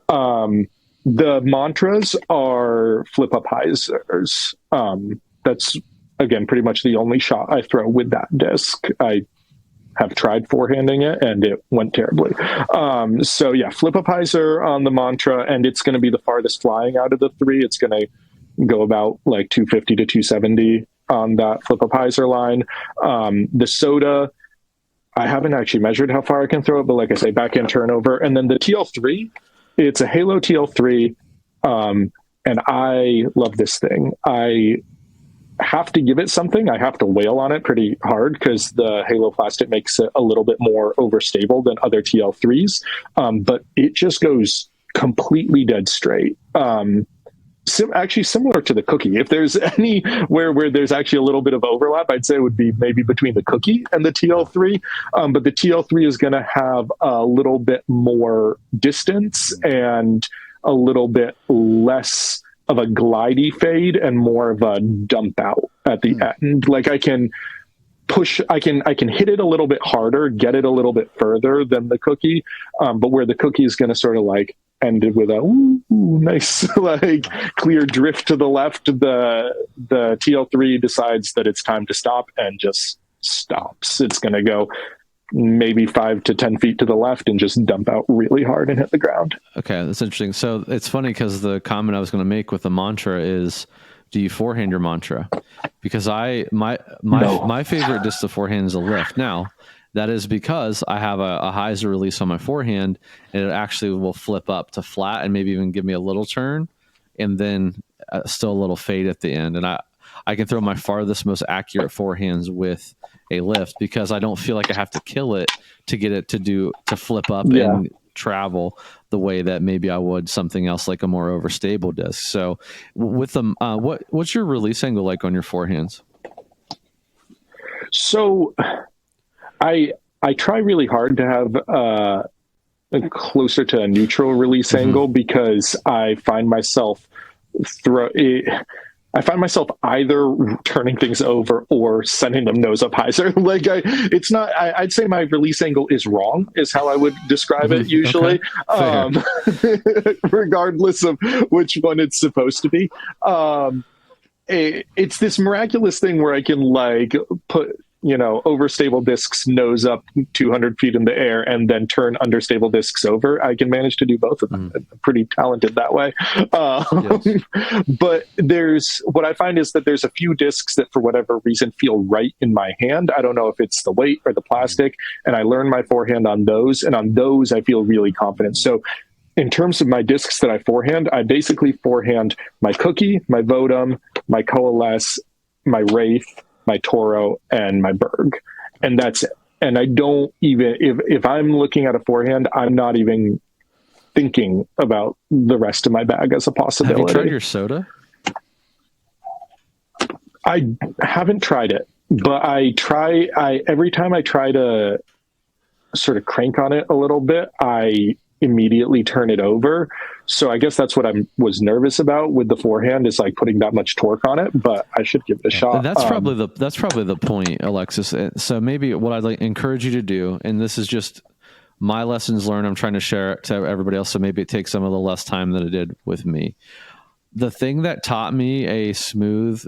The mantras are flip up Hyzers. That's, again, pretty much the only shot I throw with that disc. I have tried forehanding it and it went terribly. So yeah, flip up Hyzer on the mantra, and it's going to be the farthest flying out of the 3. It's going to go about like 250 to 270 on that flip up Hyzer line. The soda, I haven't actually measured how far I can throw it, but like I say, backhand turnover. And then the TL3, it's a Halo TL3. And I love this thing. I have to give it something. I have to wail on it pretty hard because the Halo plastic makes it a little bit more overstable than other TL3s. But it just goes completely dead straight. Actually similar to the cookie. If there's anywhere where there's actually a little bit of overlap, I'd say it would be maybe between the cookie and the TL3. But the TL3 is going to have a little bit more distance and a little bit less of a glidey fade and more of a dump out at the end. Like I can hit it a little bit harder, get it a little bit further than the cookie. But where the cookie is going to sort of like ended with a nice like clear drift to the left, the TL3 decides that it's time to stop and just stops. It's going to go maybe 5 to 10 feet to the left and just dump out really hard and hit the ground. Okay, that's interesting. So it's funny because the comment I was going to make with the mantra is, do you forehand your mantra? Because my favorite disc to forehand is a lift. Now, that is because I have a Hyzer release on my forehand, and it actually will flip up to flat and maybe even give me a little turn, and then still a little fade at the end. And I can throw my farthest, most accurate forehands with a lift because I don't feel like I have to kill it to get it to flip up and travel the way that maybe I would something else like a more overstable disc. So with them, what's your release angle like on your forehands? So I try really hard to have closer to a neutral release angle because I find myself either turning things over or sending them nose up Hyzer. Like I'd say my release angle is wrong, is how I would describe it usually, regardless of which one it's supposed to be. It's this miraculous thing where I can like put, overstable discs nose up 200 feet in the air and then turn understable discs over. I can manage to do both of them. I'm pretty talented that way. But what I find is that there's a few discs that for whatever reason feel right in my hand. I don't know if it's the weight or the plastic, and I learn my forehand on those, and on those I feel really confident. So in terms of my discs that I forehand, I basically forehand my cookie, my Vodum, my Coalesce, my Wraith, my Toro, and my Berg. And that's it. And I don't even, if I'm looking at a forehand, I'm not even thinking about the rest of my bag as a possibility. Have you tried your soda? I haven't tried it, but every time I try to sort of crank on it a little bit, I immediately turn it over. So I guess that's what I was nervous about with the forehand, is like putting that much torque on it, but I should give it a shot. That's probably the point, Alexis. So maybe what I'd encourage you to do, and this is just my lessons learned, I'm trying to share it to everybody else, so maybe it takes some of the less time than it did with me. The thing that taught me a smooth,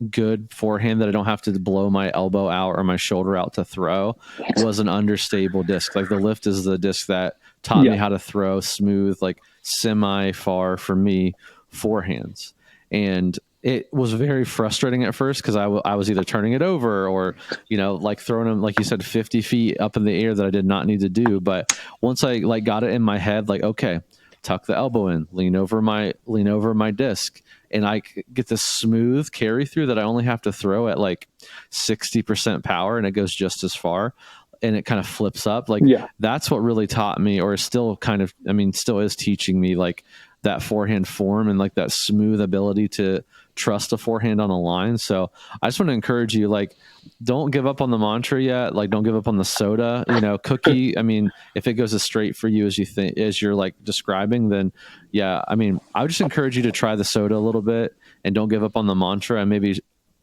good forehand that I don't have to blow my elbow out or my shoulder out to throw was an understable disc. Like the lift is the disc that taught me how to throw smooth, like semi far for me forehands. And it was very frustrating at first because I was either turning it over or, like throwing them, like you said, 50 feet up in the air that I did not need to do. But once I got it in my head, like, okay, tuck the elbow in, lean over my disc, and I get this smooth carry through that I only have to throw at like 60% power, and it goes just as far, and it kind of flips up. Like that's what really taught me, or still kind of, I mean, still is teaching me, like that forehand form and like that smooth ability to trust a forehand on a line. So I just want to encourage you, like, don't give up on the mantra yet. Like, don't give up on the soda, cookie. I mean, if it goes as straight for you as you think, as you're like describing, then yeah, I mean, I would just encourage you to try the soda a little bit and don't give up on the mantra, and maybe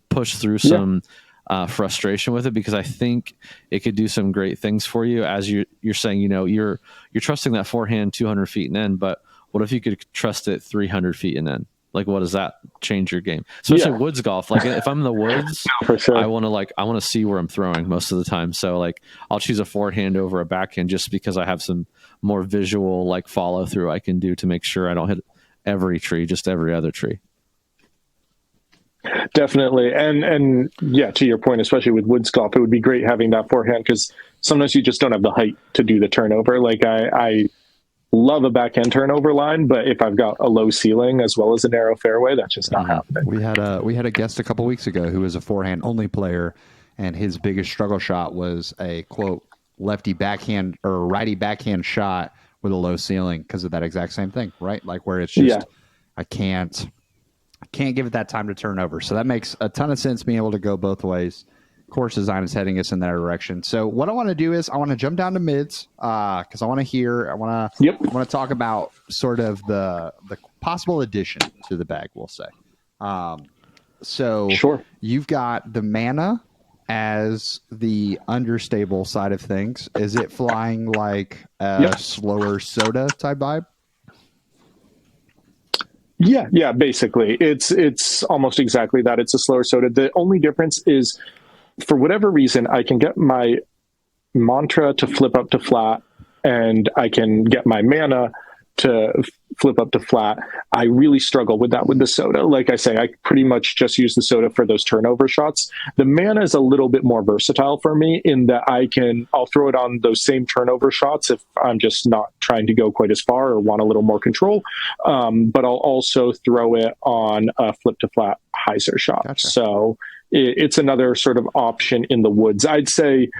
push through some frustration with it, because I think it could do some great things for you. As you're saying, you're trusting that forehand 200 feet and in, but what if you could trust it 300 feet and in? Like, what does that change your game? Especially woods golf. Like, if I'm in the woods, for sure. I want to see where I'm throwing most of the time. So like, I'll choose a forehand over a backhand just because I have some more visual like follow through I can do to make sure I don't hit every tree, just every other tree. Definitely. And yeah, to your point, especially with woods golf, it would be great having that forehand, because sometimes you just don't have the height to do the turnover. Like I love a backhand turnover line, but if I've got a low ceiling as well as a narrow fairway, that's just not happening. We had a guest a couple weeks ago who was a forehand only player, and his biggest struggle shot was a quote lefty backhand or righty backhand shot with a low ceiling because of that exact same thing, right? Like where it's just I can't give it that time to turn over. So that makes a ton of sense, being able to go both ways. Course design is heading us in that direction. So what I want to do is I want to jump down to mids because I want to talk about sort of the possible addition to the bag, we'll say. So sure. You've got the mana as the understable side of things. Is it flying like a slower soda type vibe? Yeah, basically. It's almost exactly that. It's a slower soda. The only difference is, for whatever reason, I can get my mantra to flip up to flat, and I can get my mana to flip up to flat. I really struggle with that with the soda. Like I say, I pretty much just use the soda for those turnover shots. The mana is a little bit more versatile for me in that I'll throw it on those same turnover shots if I'm just not trying to go quite as far or want a little more control. But I'll also throw it on a flip to flat Hyzer shot. Gotcha. So it's another sort of option in the woods. I'd say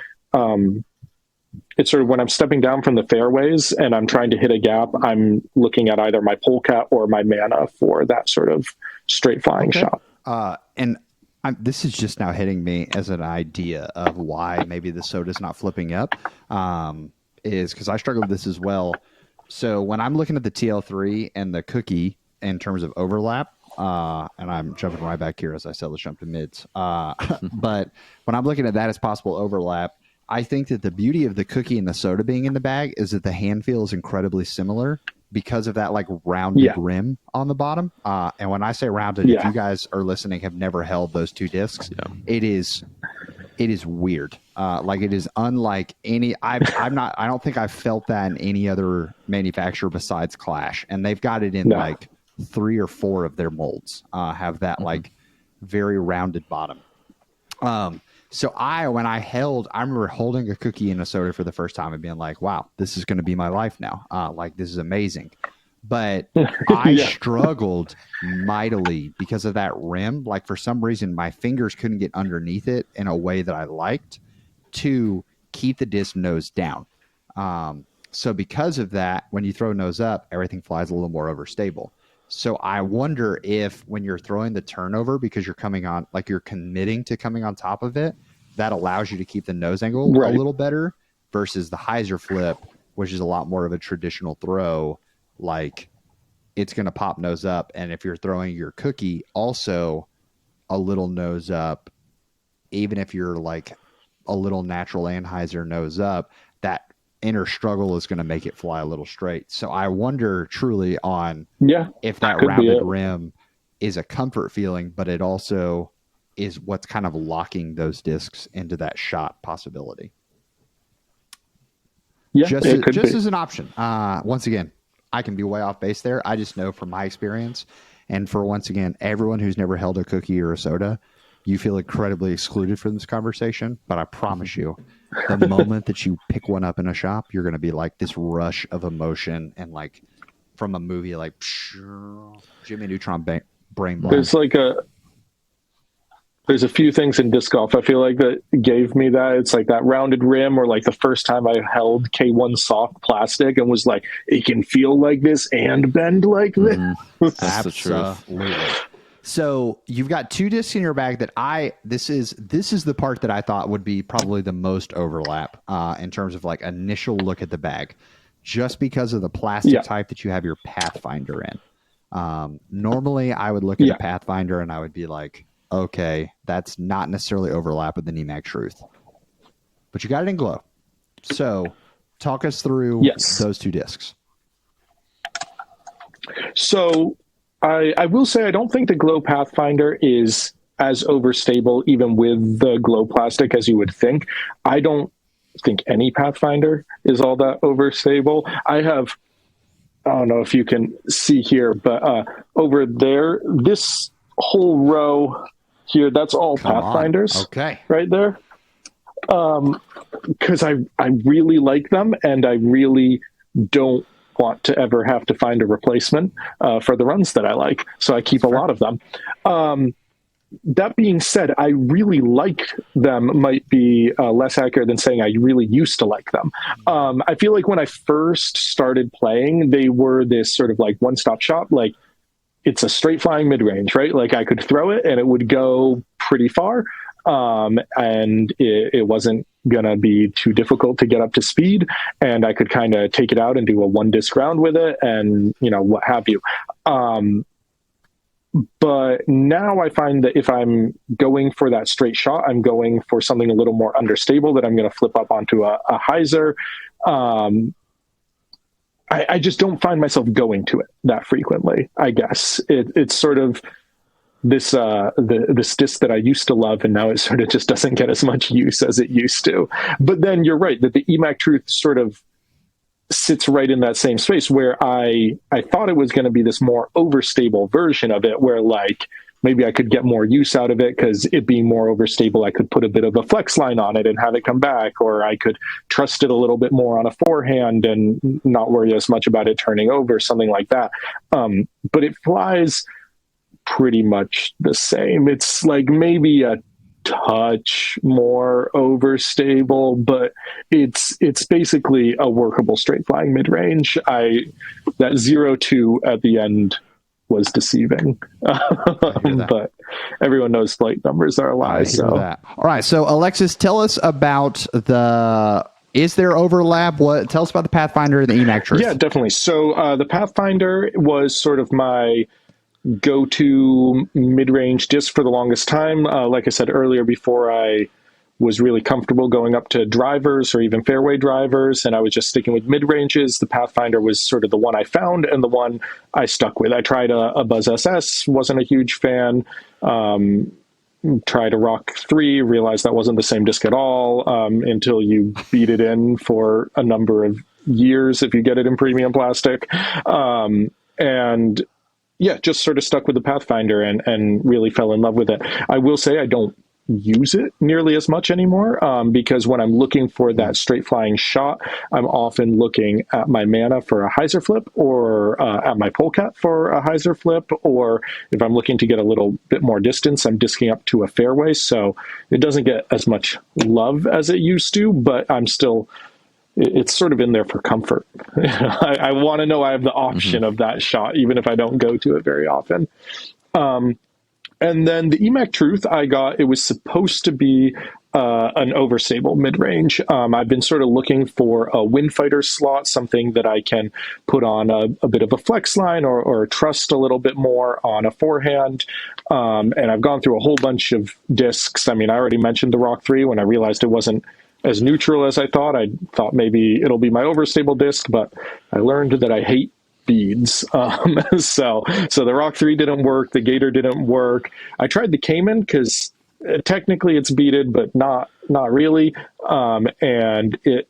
it's sort of when I'm stepping down from the fairways and I'm trying to hit a gap, I'm looking at either my polecat or my mana for that sort of straight flying shot. This is just now hitting me as an idea of why maybe the soda's not flipping up, is because I struggle with this as well. So when I'm looking at the TL3 and the cookie in terms of overlap, and I'm jumping right back here as I said, let's jump to mids. But when I'm looking at that as possible overlap, I think that the beauty of the cookie and the soda being in the bag is that the hand feel is incredibly similar because of that like rounded rim on the bottom. And when I say rounded, if you guys are listening, have never held those two discs, it is weird. Like it is unlike any, I don't think I've felt that in any other manufacturer besides Clash. And they've got it in like 3 or 4 of their molds have that like very rounded bottom. So I remember holding a cookie and a soda for the first time and being like, wow, this is going to be my life now. Like this is amazing. But I struggled mightily because of that rim. Like for some reason, my fingers couldn't get underneath it in a way that I liked to keep the disc nose down. So because of that, when you throw nose up, everything flies a little more overstable. So I wonder if when you're throwing the turnover, because you're coming on, like you're committing to coming on top of it, that allows you to keep the nose angle a little better versus the Hyzer flip, which is a lot more of a traditional throw. Like it's going to pop nose up. And if you're throwing your cookie also a little nose up, even if you're like a little natural and Hyzer nose up, that inner struggle is going to make it fly a little straight. So I wonder truly on if that rounded rim is a comfort feeling, but it also is what's kind of locking those discs into that shot possibility. Just as an option. Once again, I can be way off base there. I just know from my experience, and for once again, everyone who's never held a cookie or a soda, you feel incredibly excluded from this conversation, but I promise you, the moment that you pick one up in a shop, you're going to be like this rush of emotion and like from a movie like Jimmy Neutron Brain Blast. There's like there's a few things in disc golf I feel like that gave me that. It's like that rounded rim, or like the first time I held K1 soft plastic and was like, it can feel like this and bend like this. That's the truth. Absolutely. So you've got 2 discs in your bag that this is the part that I thought would be probably the most overlap in terms of like initial look at the bag, just because of the plastic type that you have your Pathfinder in. Normally I would look at a Pathfinder and I would be like, okay, that's not necessarily overlap with the Nemac Truth, but you got it in glow. So talk us through those 2 discs. So I will say I don't think the glow Pathfinder is as overstable even with the glow plastic as you would think. I don't think any Pathfinder is all that overstable. I don't know if you can see here, but over there, this whole row here, that's all Pathfinders. Okay. Right there. Because I really like them, and I really don't want to ever have to find a replacement for the runs that I like. So I keep a lot of them. That being said, I really like them might be less accurate than saying I really used to like them. I feel like when I first started playing, they were this sort of like one-stop shop. Like, it's a straight flying mid-range, right? Like, I could throw it and it would go pretty far. And it wasn't going to be too difficult to get up to speed. And I could kind of take it out and do a 1-disc round with it and, what have you. But now I find that if I'm going for that straight shot, I'm going for something a little more understable that I'm going to flip up onto a Hyzer. I just don't find myself going to it that frequently. I guess it's sort of this this disc that I used to love, and now it sort of just doesn't get as much use as it used to. But then you're right that the EMAC Truth sort of sits right in that same space where I thought it was going to be this more overstable version of it, where like maybe I could get more use out of it because it being more overstable, I could put a bit of a flex line on it and have it come back, or I could trust it a little bit more on a forehand and not worry as much about it turning over, something like that. But it flies pretty much the same. It's like maybe a touch more overstable, but it's basically a workable straight flying mid-range. That 0-2 at the end was deceiving. But everyone knows flight numbers are a lie. So that. All right, so Alexis, tell us about is there overlap? Tell us about the Pathfinder and the EMAC Truth. Yeah, definitely. So the Pathfinder was sort of my go-to mid-range disc for the longest time. Like I said earlier, before I was really comfortable going up to drivers or even fairway drivers, and I was just sticking with mid-ranges, the Pathfinder was sort of the one I found and the one I stuck with. I tried a Buzz SS, wasn't a huge fan. Tried a Rock 3, realized that wasn't the same disc at all until you beat it in for a number of years if you get it in premium plastic. And yeah, just sort of stuck with the Pathfinder and really fell in love with it. I will say I don't use it nearly as much anymore because when I'm looking for that straight flying shot, I'm often looking at my Mana for a Hyzer flip, or at my Polecat for a Hyzer flip, or if I'm looking to get a little bit more distance, I'm disking up to a fairway. So it doesn't get as much love as it used to, but it's sort of in there for comfort. I want to know I have the option of that shot, even if I don't go to it very often. And then the EMAC Truth it was supposed to be an overstable mid-range. I've been sort of looking for a wind fighter slot, something that I can put on a bit of a flex line or trust a little bit more on a forehand. And I've gone through a whole bunch of discs. I mean, I already mentioned the Rock 3 when I realized it wasn't as neutral as I thought. I thought maybe it'll be my overstable disc, but I learned that I hate beads. So the Rock 3 didn't work. The Gator didn't work. I tried the Cayman because technically it's beaded, but not really. And it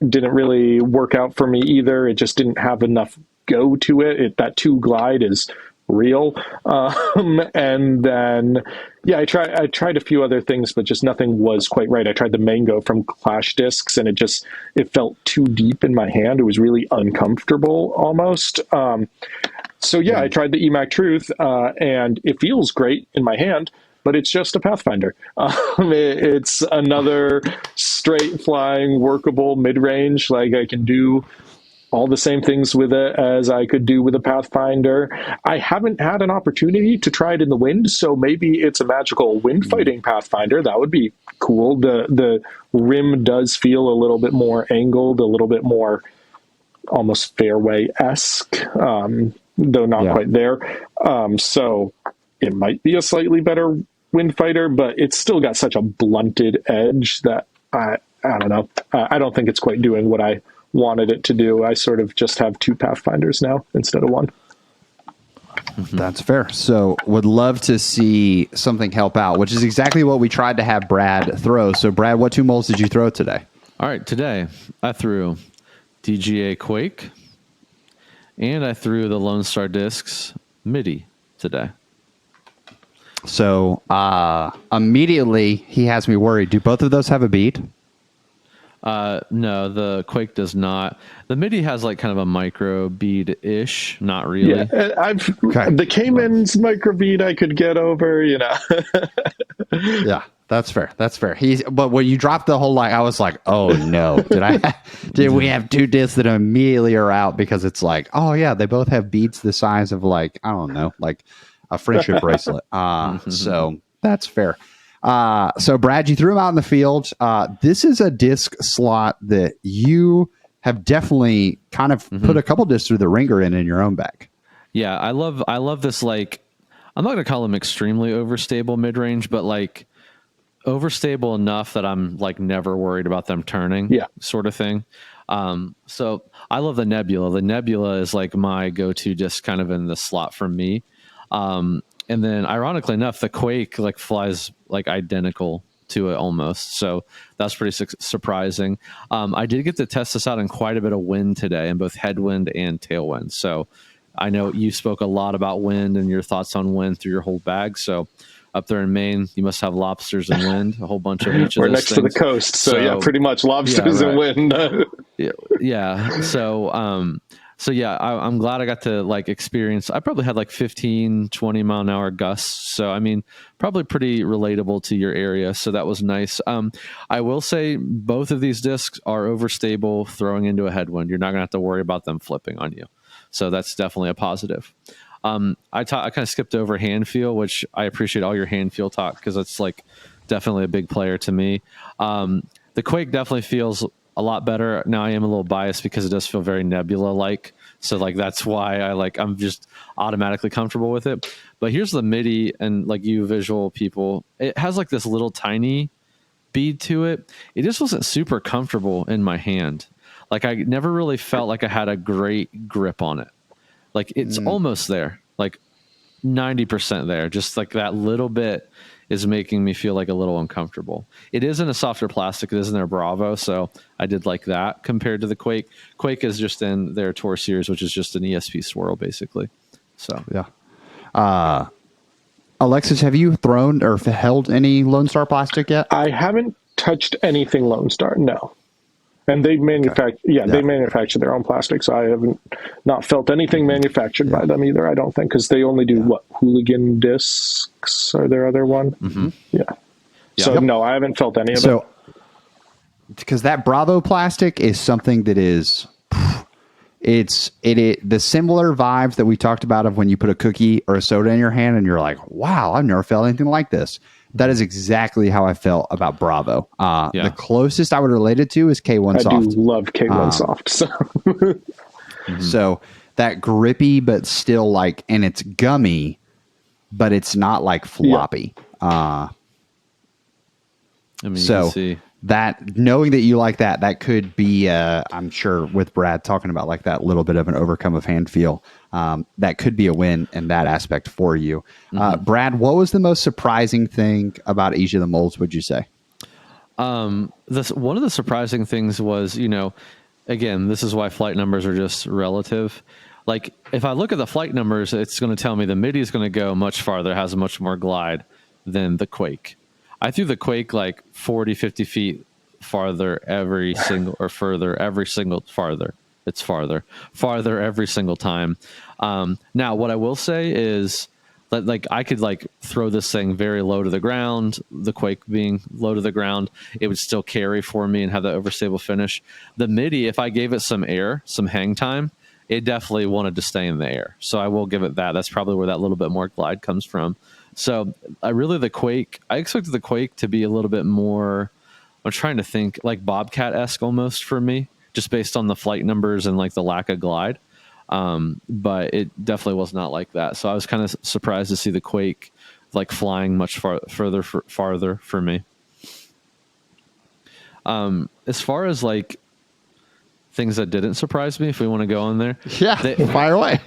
didn't really work out for me either. It just didn't have enough go to it. That 2 glide is real. And then, I tried a few other things, but just nothing was quite right. I tried the Mango from Clash Discs, and it felt too deep in my hand. It was really uncomfortable almost. I tried the EMAC Truth, and it feels great in my hand, but it's just a Pathfinder. It's another straight flying, workable mid-range. Like, I can do all the same things with it as I could do with a Pathfinder. I haven't had an opportunity to try it in the wind, so maybe it's a magical wind fighting Pathfinder. That would be cool. The rim does feel a little bit more angled, a little bit more almost fairway-esque, though not quite there. So it might be a slightly better wind fighter, but it's still got such a blunted edge that I don't know. I don't think it's quite doing what I wanted it to do. I sort of just have 2 Pathfinders now instead of 1. That's fair. So would love to see something help out, which is exactly what we tried to have Brad throw. So Brad, what 2 molds did you throw today? All right. Today I threw DGA Quake and I threw the Lone Star Discs MIDI today. So immediately he has me worried. Do both of those have a beat? No, the Quake does not. The MIDI has like kind of a micro bead ish, not really. Yeah, the Cayman's micro bead I could get over, Yeah, that's fair. That's fair. But when you dropped the whole line, I was like, oh no, did we have 2 discs that immediately are out because it's like, oh yeah, they both have beads the size of like, I don't know, like a friendship bracelet. So that's fair. So Brad, you threw him out in the field. This is a disc slot that you have definitely kind of put a couple discs through the ringer in your own bag. Yeah, I love this. Like, I'm not going to call them extremely overstable mid-range, but like overstable enough that I'm like never worried about them turning, sort of thing. So I love the Nebula. The Nebula is like my go-to disc kind of in the slot for me. And then ironically enough, the Quake like flies like identical to it almost. So that's pretty surprising. I did get to test this out in quite a bit of wind today in both headwind and tailwind. So I know you spoke a lot about wind and your thoughts on wind through your whole bag. So up there in Maine, you must have lobsters and wind, a whole bunch of each of We're those next things. to the coast. So yeah, pretty much lobsters and wind. Yeah. So yeah, I'm glad I got to like experience. I probably had like 15, 20 mile an hour gusts. So, I mean, probably pretty relatable to your area. So that was nice. I will say both of these discs are overstable throwing into a headwind. You're not going to have to worry about them flipping on you. So that's definitely a positive. I kind of skipped over hand feel, which I appreciate all your hand feel talk because it's like definitely a big player to me. The Quake definitely feels a lot better. Now I am a little biased because it does feel very Nebula-like. So like, that's why I'm just automatically comfortable with it. But here's the MIDI, and like you visual people, it has like this little tiny bead to it. It just wasn't super comfortable in my hand. Like I never really felt like I had a great grip on it. Like it's almost there, like 90% there. Just like that little bit is making me feel like a little uncomfortable. It is in a softer plastic. It is in their Bravo, so I did like that compared to the Quake. Quake is just in their Tour Series, which is just an ESP swirl, basically. So yeah. Alexis, have you thrown or held any Lone Star plastic yet? I haven't touched anything Lone Star, no. And they manufacture, they manufacture their own plastic, so I haven't not felt anything manufactured by them either. I don't think, because they only do hooligan discs or their other one. Yeah. So no, I haven't felt any of it. Because that Bravo plastic is something that is, the similar vibes that we talked about of when you put a cookie or a soda in your hand and you're like, wow, I've never felt anything like this. That is exactly how I felt about Bravo. The closest I would relate it to is K1 Soft. I do love K1 Soft. So. So that grippy, but still like, and it's gummy, but it's not like floppy. I mean, so you can see. That knowing that you like that could be, I'm sure with Brad talking about like that little bit of an overcome of hand feel, that could be a win in that aspect for you. Brad, what was the most surprising thing about each of the molds, would you say? One of the surprising things was, again, this is why flight numbers are just relative. like if I look at the flight numbers, it's going to tell me the MIDI is going to go much farther, has much more glide than the Quake. I threw the Quake like 40, 50 feet farther every single, or further every single, farther. It's farther every single time. Now, what I will say is that like I could like throw this thing very low to the ground, the Quake being low to the ground, it would still carry for me and have that overstable finish. The MIDI, if I gave it some air, some hang time, it definitely wanted to stay in the air. So I will give it that. That's probably where that little bit more glide comes from. So I expected the Quake to be a little bit more, I'm trying to think, like Bobcat-esque almost for me, just based on the flight numbers and like the lack of glide. But it definitely was not like that. So I was kind of surprised to see the Quake like flying much farther for me. As far as like things that didn't surprise me, if we want to go on there. Yeah, fire away.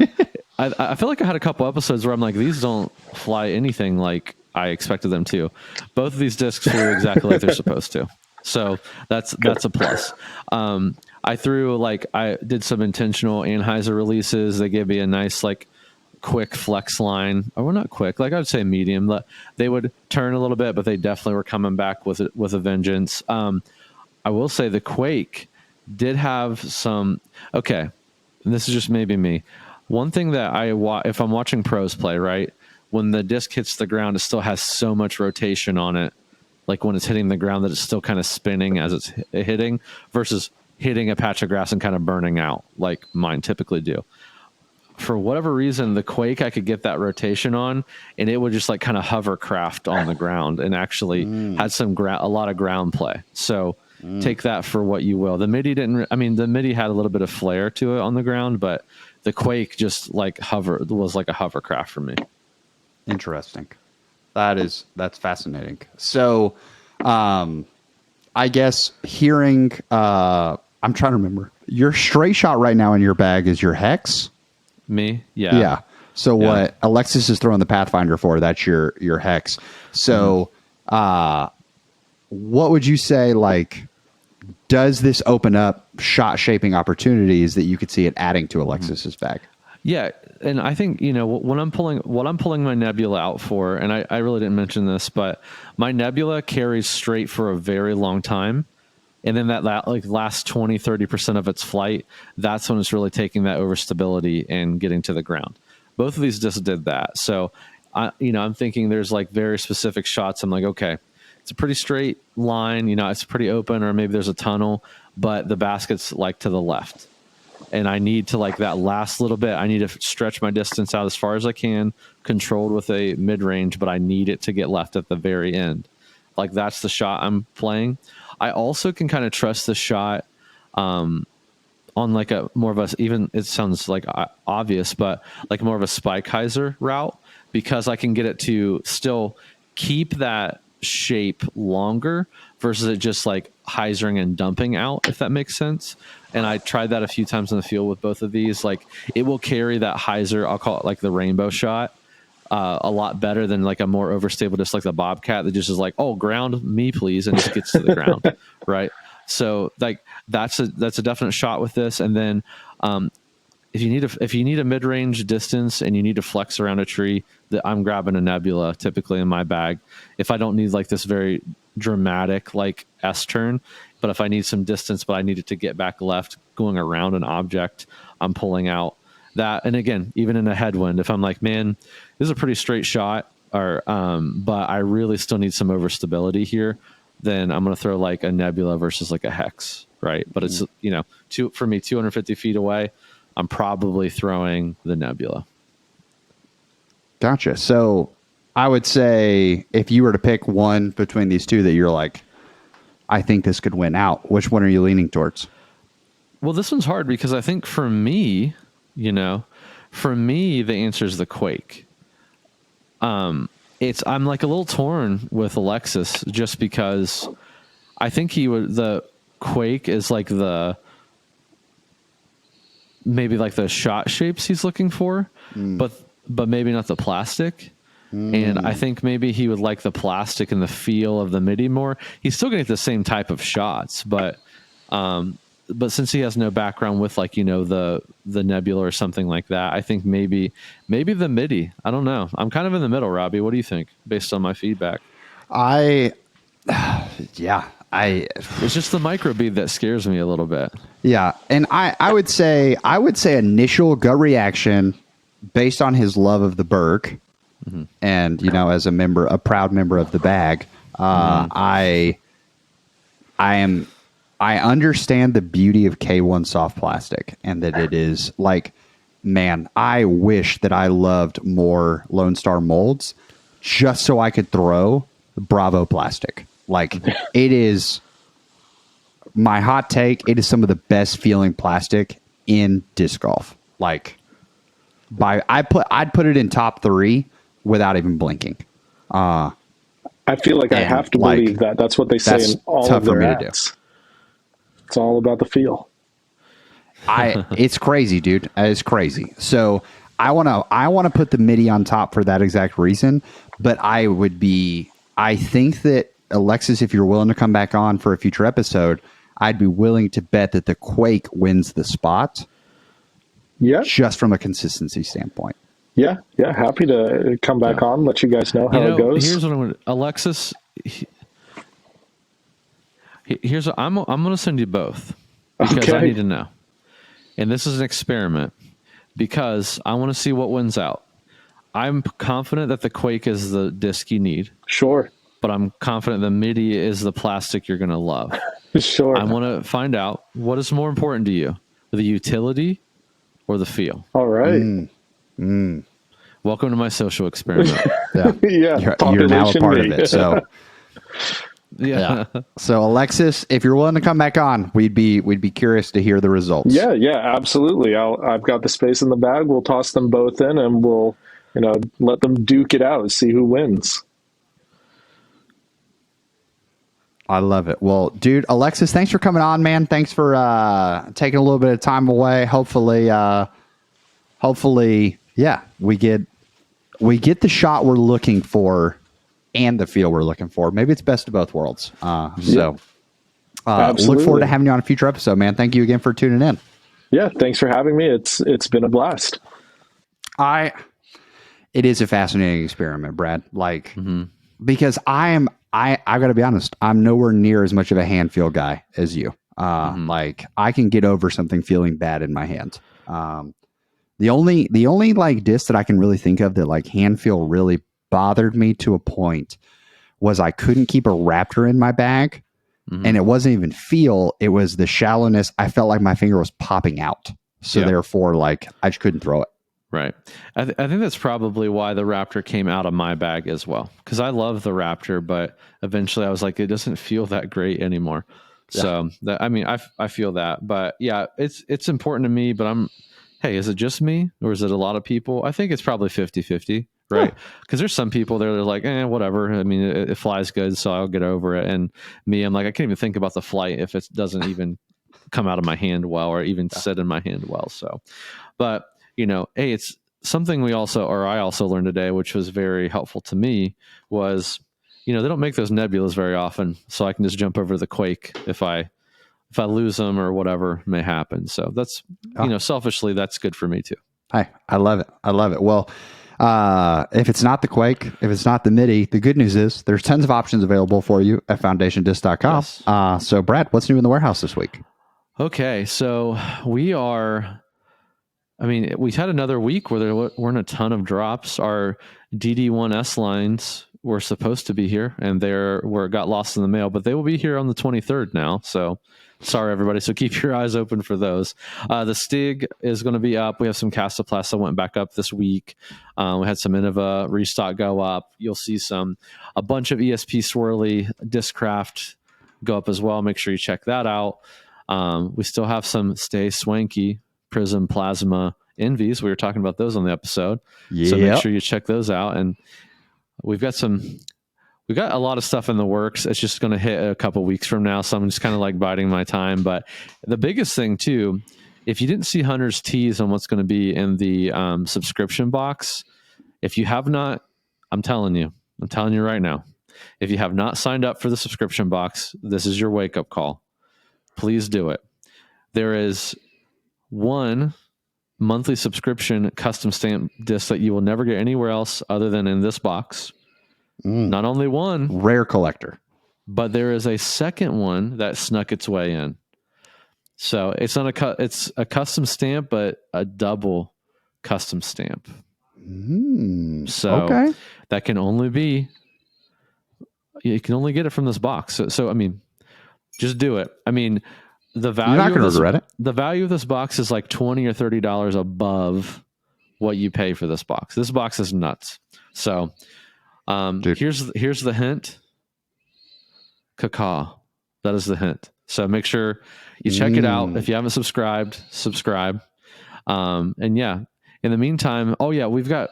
I feel like I had a couple episodes where I'm like, these don't fly anything like I expected them to. Both of these discs flew exactly like they're supposed to. So that's a plus. I did some intentional Hyzer releases. They gave me a nice like quick flex line, or well, not quick, like I'd say medium. They would turn a little bit, but they definitely were coming back with a vengeance. I will say the Quake did have some, okay, and this is just maybe me. One thing that if I'm watching pros play, right, when the disc hits the ground, it still has so much rotation on it, like when it's hitting the ground, that it's still kind of spinning as it's hitting, versus hitting a patch of grass and kind of burning out like mine typically do. For whatever reason, the Quake, I could get that rotation on, and it would just like kind of hovercraft on the ground, and actually had a lot of ground play. So take that for what you will. The MIDI the MIDI had a little bit of flair to it on the ground, but the Quake just like was like a hovercraft for me. Interesting. That's fascinating. So, I guess hearing, I'm trying to remember, your straight shot right now in your bag is your hex. Me? Yeah. Yeah. So what Alexis is throwing the Pathfinder for, that's your hex. So, what would you say, like, does this open up shot shaping opportunities that you could see it adding to Alexis's bag? Yeah, and I think, what I'm pulling my Nebula out for, and I really didn't mention this, but my Nebula carries straight for a very long time. And then that like last 20, 30% of its flight, that's when it's really taking that overstability and getting to the ground. Both of these just did that. So, I'm thinking there's like very specific shots. I'm like, okay, it's a pretty straight line, it's pretty open, or maybe there's a tunnel, but the basket's like to the left. And I need to like that last little bit, I need to stretch my distance out as far as I can, controlled with a mid-range, but I need it to get left at the very end. Like that's the shot I'm playing. I also can kind of trust the shot on like a more of a, even it sounds like obvious, but like more of a spike Hyzer route, because I can get it to still keep that shape longer versus it just like Hyzering and dumping out, if that makes sense. And I tried that a few times in the field with both of these. Like it will carry that Hyzer, I'll call it like the rainbow shot, a lot better than like a more overstable, just like the Bobcat that just is like, oh, ground me please, and just gets to the ground, right? So like that's a definite shot with this. And then if you need a mid range distance and you need to flex around a tree, that I'm grabbing a Nebula typically in my bag. If I don't need like this very dramatic like S turn, but if I need some distance, but I need it to get back left going around an object, I'm pulling out that. And again, even in a headwind, if I'm like, man, this is a pretty straight shot, or but I really still need some overstability here, then I'm going to throw like a Nebula versus like a hex, right? But it's for me 250 feet away, I'm probably throwing the Nebula. Gotcha. So I would say if you were to pick one between these two that you're like, I think this could win out, which one are you leaning towards? Well, this one's hard because I think for me, the answer is the Quake. I'm like a little torn with Alexis just because I think the Quake is like maybe like the shot shapes he's looking for, but maybe not the plastic. And I think maybe he would like the plastic and the feel of the MIDI more. He's still getting the same type of shots, but but since he has no background with like, the Nebula or something like that, I think maybe the MIDI. I don't know. I'm kind of in the middle, Robbie. What do you think based on my feedback? It's just the micro bead that scares me a little bit. Yeah, and I would say initial gut reaction based on his love of the Berg, and as a proud member of the bag, I understand the beauty of K1 soft plastic and that it is like, man, I wish that I loved more Lone Star molds just so I could throw Bravo plastic. Like it is my hot take. It is some of the best feeling plastic in disc golf. Like I'd put it in top 3 without even blinking. I feel like I have to believe that. That's what they say in all of their ads. It's all about the feel. It's crazy, dude. It's crazy. So I want to put the MIDI on top for that exact reason. But I think that Alexis, if you're willing to come back on for a future episode, I'd be willing to bet that the Quake wins the spot. Yeah. Just from a consistency standpoint. Yeah. Yeah. Happy to come back on, let you guys know how it goes. Here's what I'm going to, Alexis, I'm going to send you both because I need to know. And this is an experiment because I want to see what wins out. I'm confident that the Quake is the disc you need. Sure. But I'm confident the MIDI is the plastic you're going to love. Sure. I want to find out what is more important to you, the utility or the feel. All right. Welcome to my social experiment. Yeah. You're now a part of it. So yeah. So Alexis, if you're willing to come back on, we'd be curious to hear the results. Yeah, absolutely. I've got the space in the bag. We'll toss them both in and we'll, let them duke it out, see who wins. I love it. Well, dude, Alexis, thanks for coming on, man. Thanks for taking a little bit of time away. Hopefully, we get the shot we're looking for and the feel we're looking for. Maybe it's best of both worlds. Look forward to having you on a future episode, man. Thank you again for tuning in. Yeah, thanks for having me. It's been a blast. It is a fascinating experiment, Brad. Like, because I got to be honest, I'm nowhere near as much of a hand feel guy as you. Like, I can get over something feeling bad in my hand. The only like disc that I can really think of that like hand feel really bothered me to a point was I couldn't keep a Raptor in my bag, and it wasn't even feel. It was the shallowness. I felt like my finger was popping out. So therefore, like, I just couldn't throw it. Right. I think that's probably why the Raptor came out of my bag as well. Because I love the Raptor, but eventually I was like, it doesn't feel that great anymore. Yeah. So, I feel that. But yeah, it's important to me. But hey, is it just me or is it a lot of people? I think it's probably 50-50, right? Because there's some people there that are like, whatever. I mean, it flies good, so I'll get over it. And me, I'm like, I can't even think about the flight if it doesn't even come out of my hand well or even sit in my hand well. So, but hey, it's something I also learned today, which was very helpful to me, was, they don't make those nebulas very often, so I can just jump over the Quake if I lose them or whatever may happen. So that's, selfishly, that's good for me too. Hi, I love it. Well, if it's not the Quake, if it's not the MIDI, the good news is there's tons of options available for you at foundationdisc.com. Yes. So Brad, what's new in the warehouse this week? Okay. So we've had another week where there weren't a ton of drops. Our DD1S lines were supposed to be here, and they're where it got lost in the mail, but they will be here on the 23rd now. So sorry, everybody. So keep your eyes open for those. The Stig is going to be up. We have some Castoplast that went back up this week. We had some Innova restock go up. You'll see a bunch of ESP Swirly Discraft go up as well. Make sure you check that out. We still have some Stay Swanky Prism Plasma Envies. We were talking about those on the episode. Yep. So make sure you check those out. And we've got a lot of stuff in the works. It's just going to hit a couple weeks from now. So I'm just kind of like biding my time. But the biggest thing too, if you didn't see Hunter's tease on what's going to be in the subscription box, if you have not, I'm telling you right now, if you have not signed up for the subscription box, this is your wake up call. Please do it. there is one monthly subscription custom stamp disc that you will never get anywhere else other than in this box. Not only one, rare collector, but there is a second one that snuck its way in. So it's not it's a custom stamp, but a double custom stamp. So that can only be, you can only get it from this box. So I mean, just do it. I mean, the value, you're not going to regret it. The value of this box is like $20 or $30 above what you pay for this box. This box is nuts. So here's the hint. Cacao. That is the hint. So make sure you check it out. If you haven't subscribed, subscribe. And yeah, in the meantime, we've got,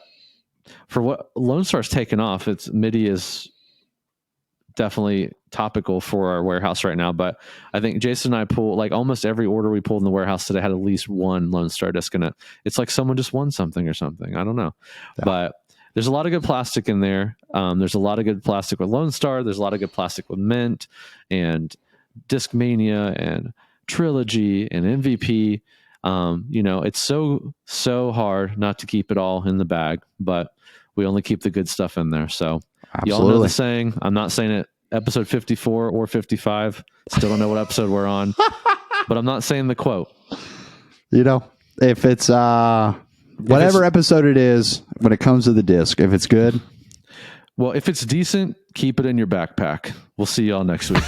for what Lone Star's taken off, MIDI is definitely topical for our warehouse right now. But I think Jason and I pull, like, almost every order we pulled in the warehouse today had at least one Lone Star disc in it. It's like someone just won something or something. I don't know. Yeah. But there's a lot of good plastic in there. There's a lot of good plastic with Lone Star. There's a lot of good plastic with Mint and Discmania and Trilogy and MVP. It's so hard not to keep it all in the bag, but we only keep the good stuff in there. So y'all know the saying. I'm not saying it episode 54 or 55. Still don't know what episode we're on, but I'm not saying the quote. If it's whatever episode it is, when it comes to the disc, if it's good. Well, if it's decent, keep it in your backpack. We'll see y'all next week.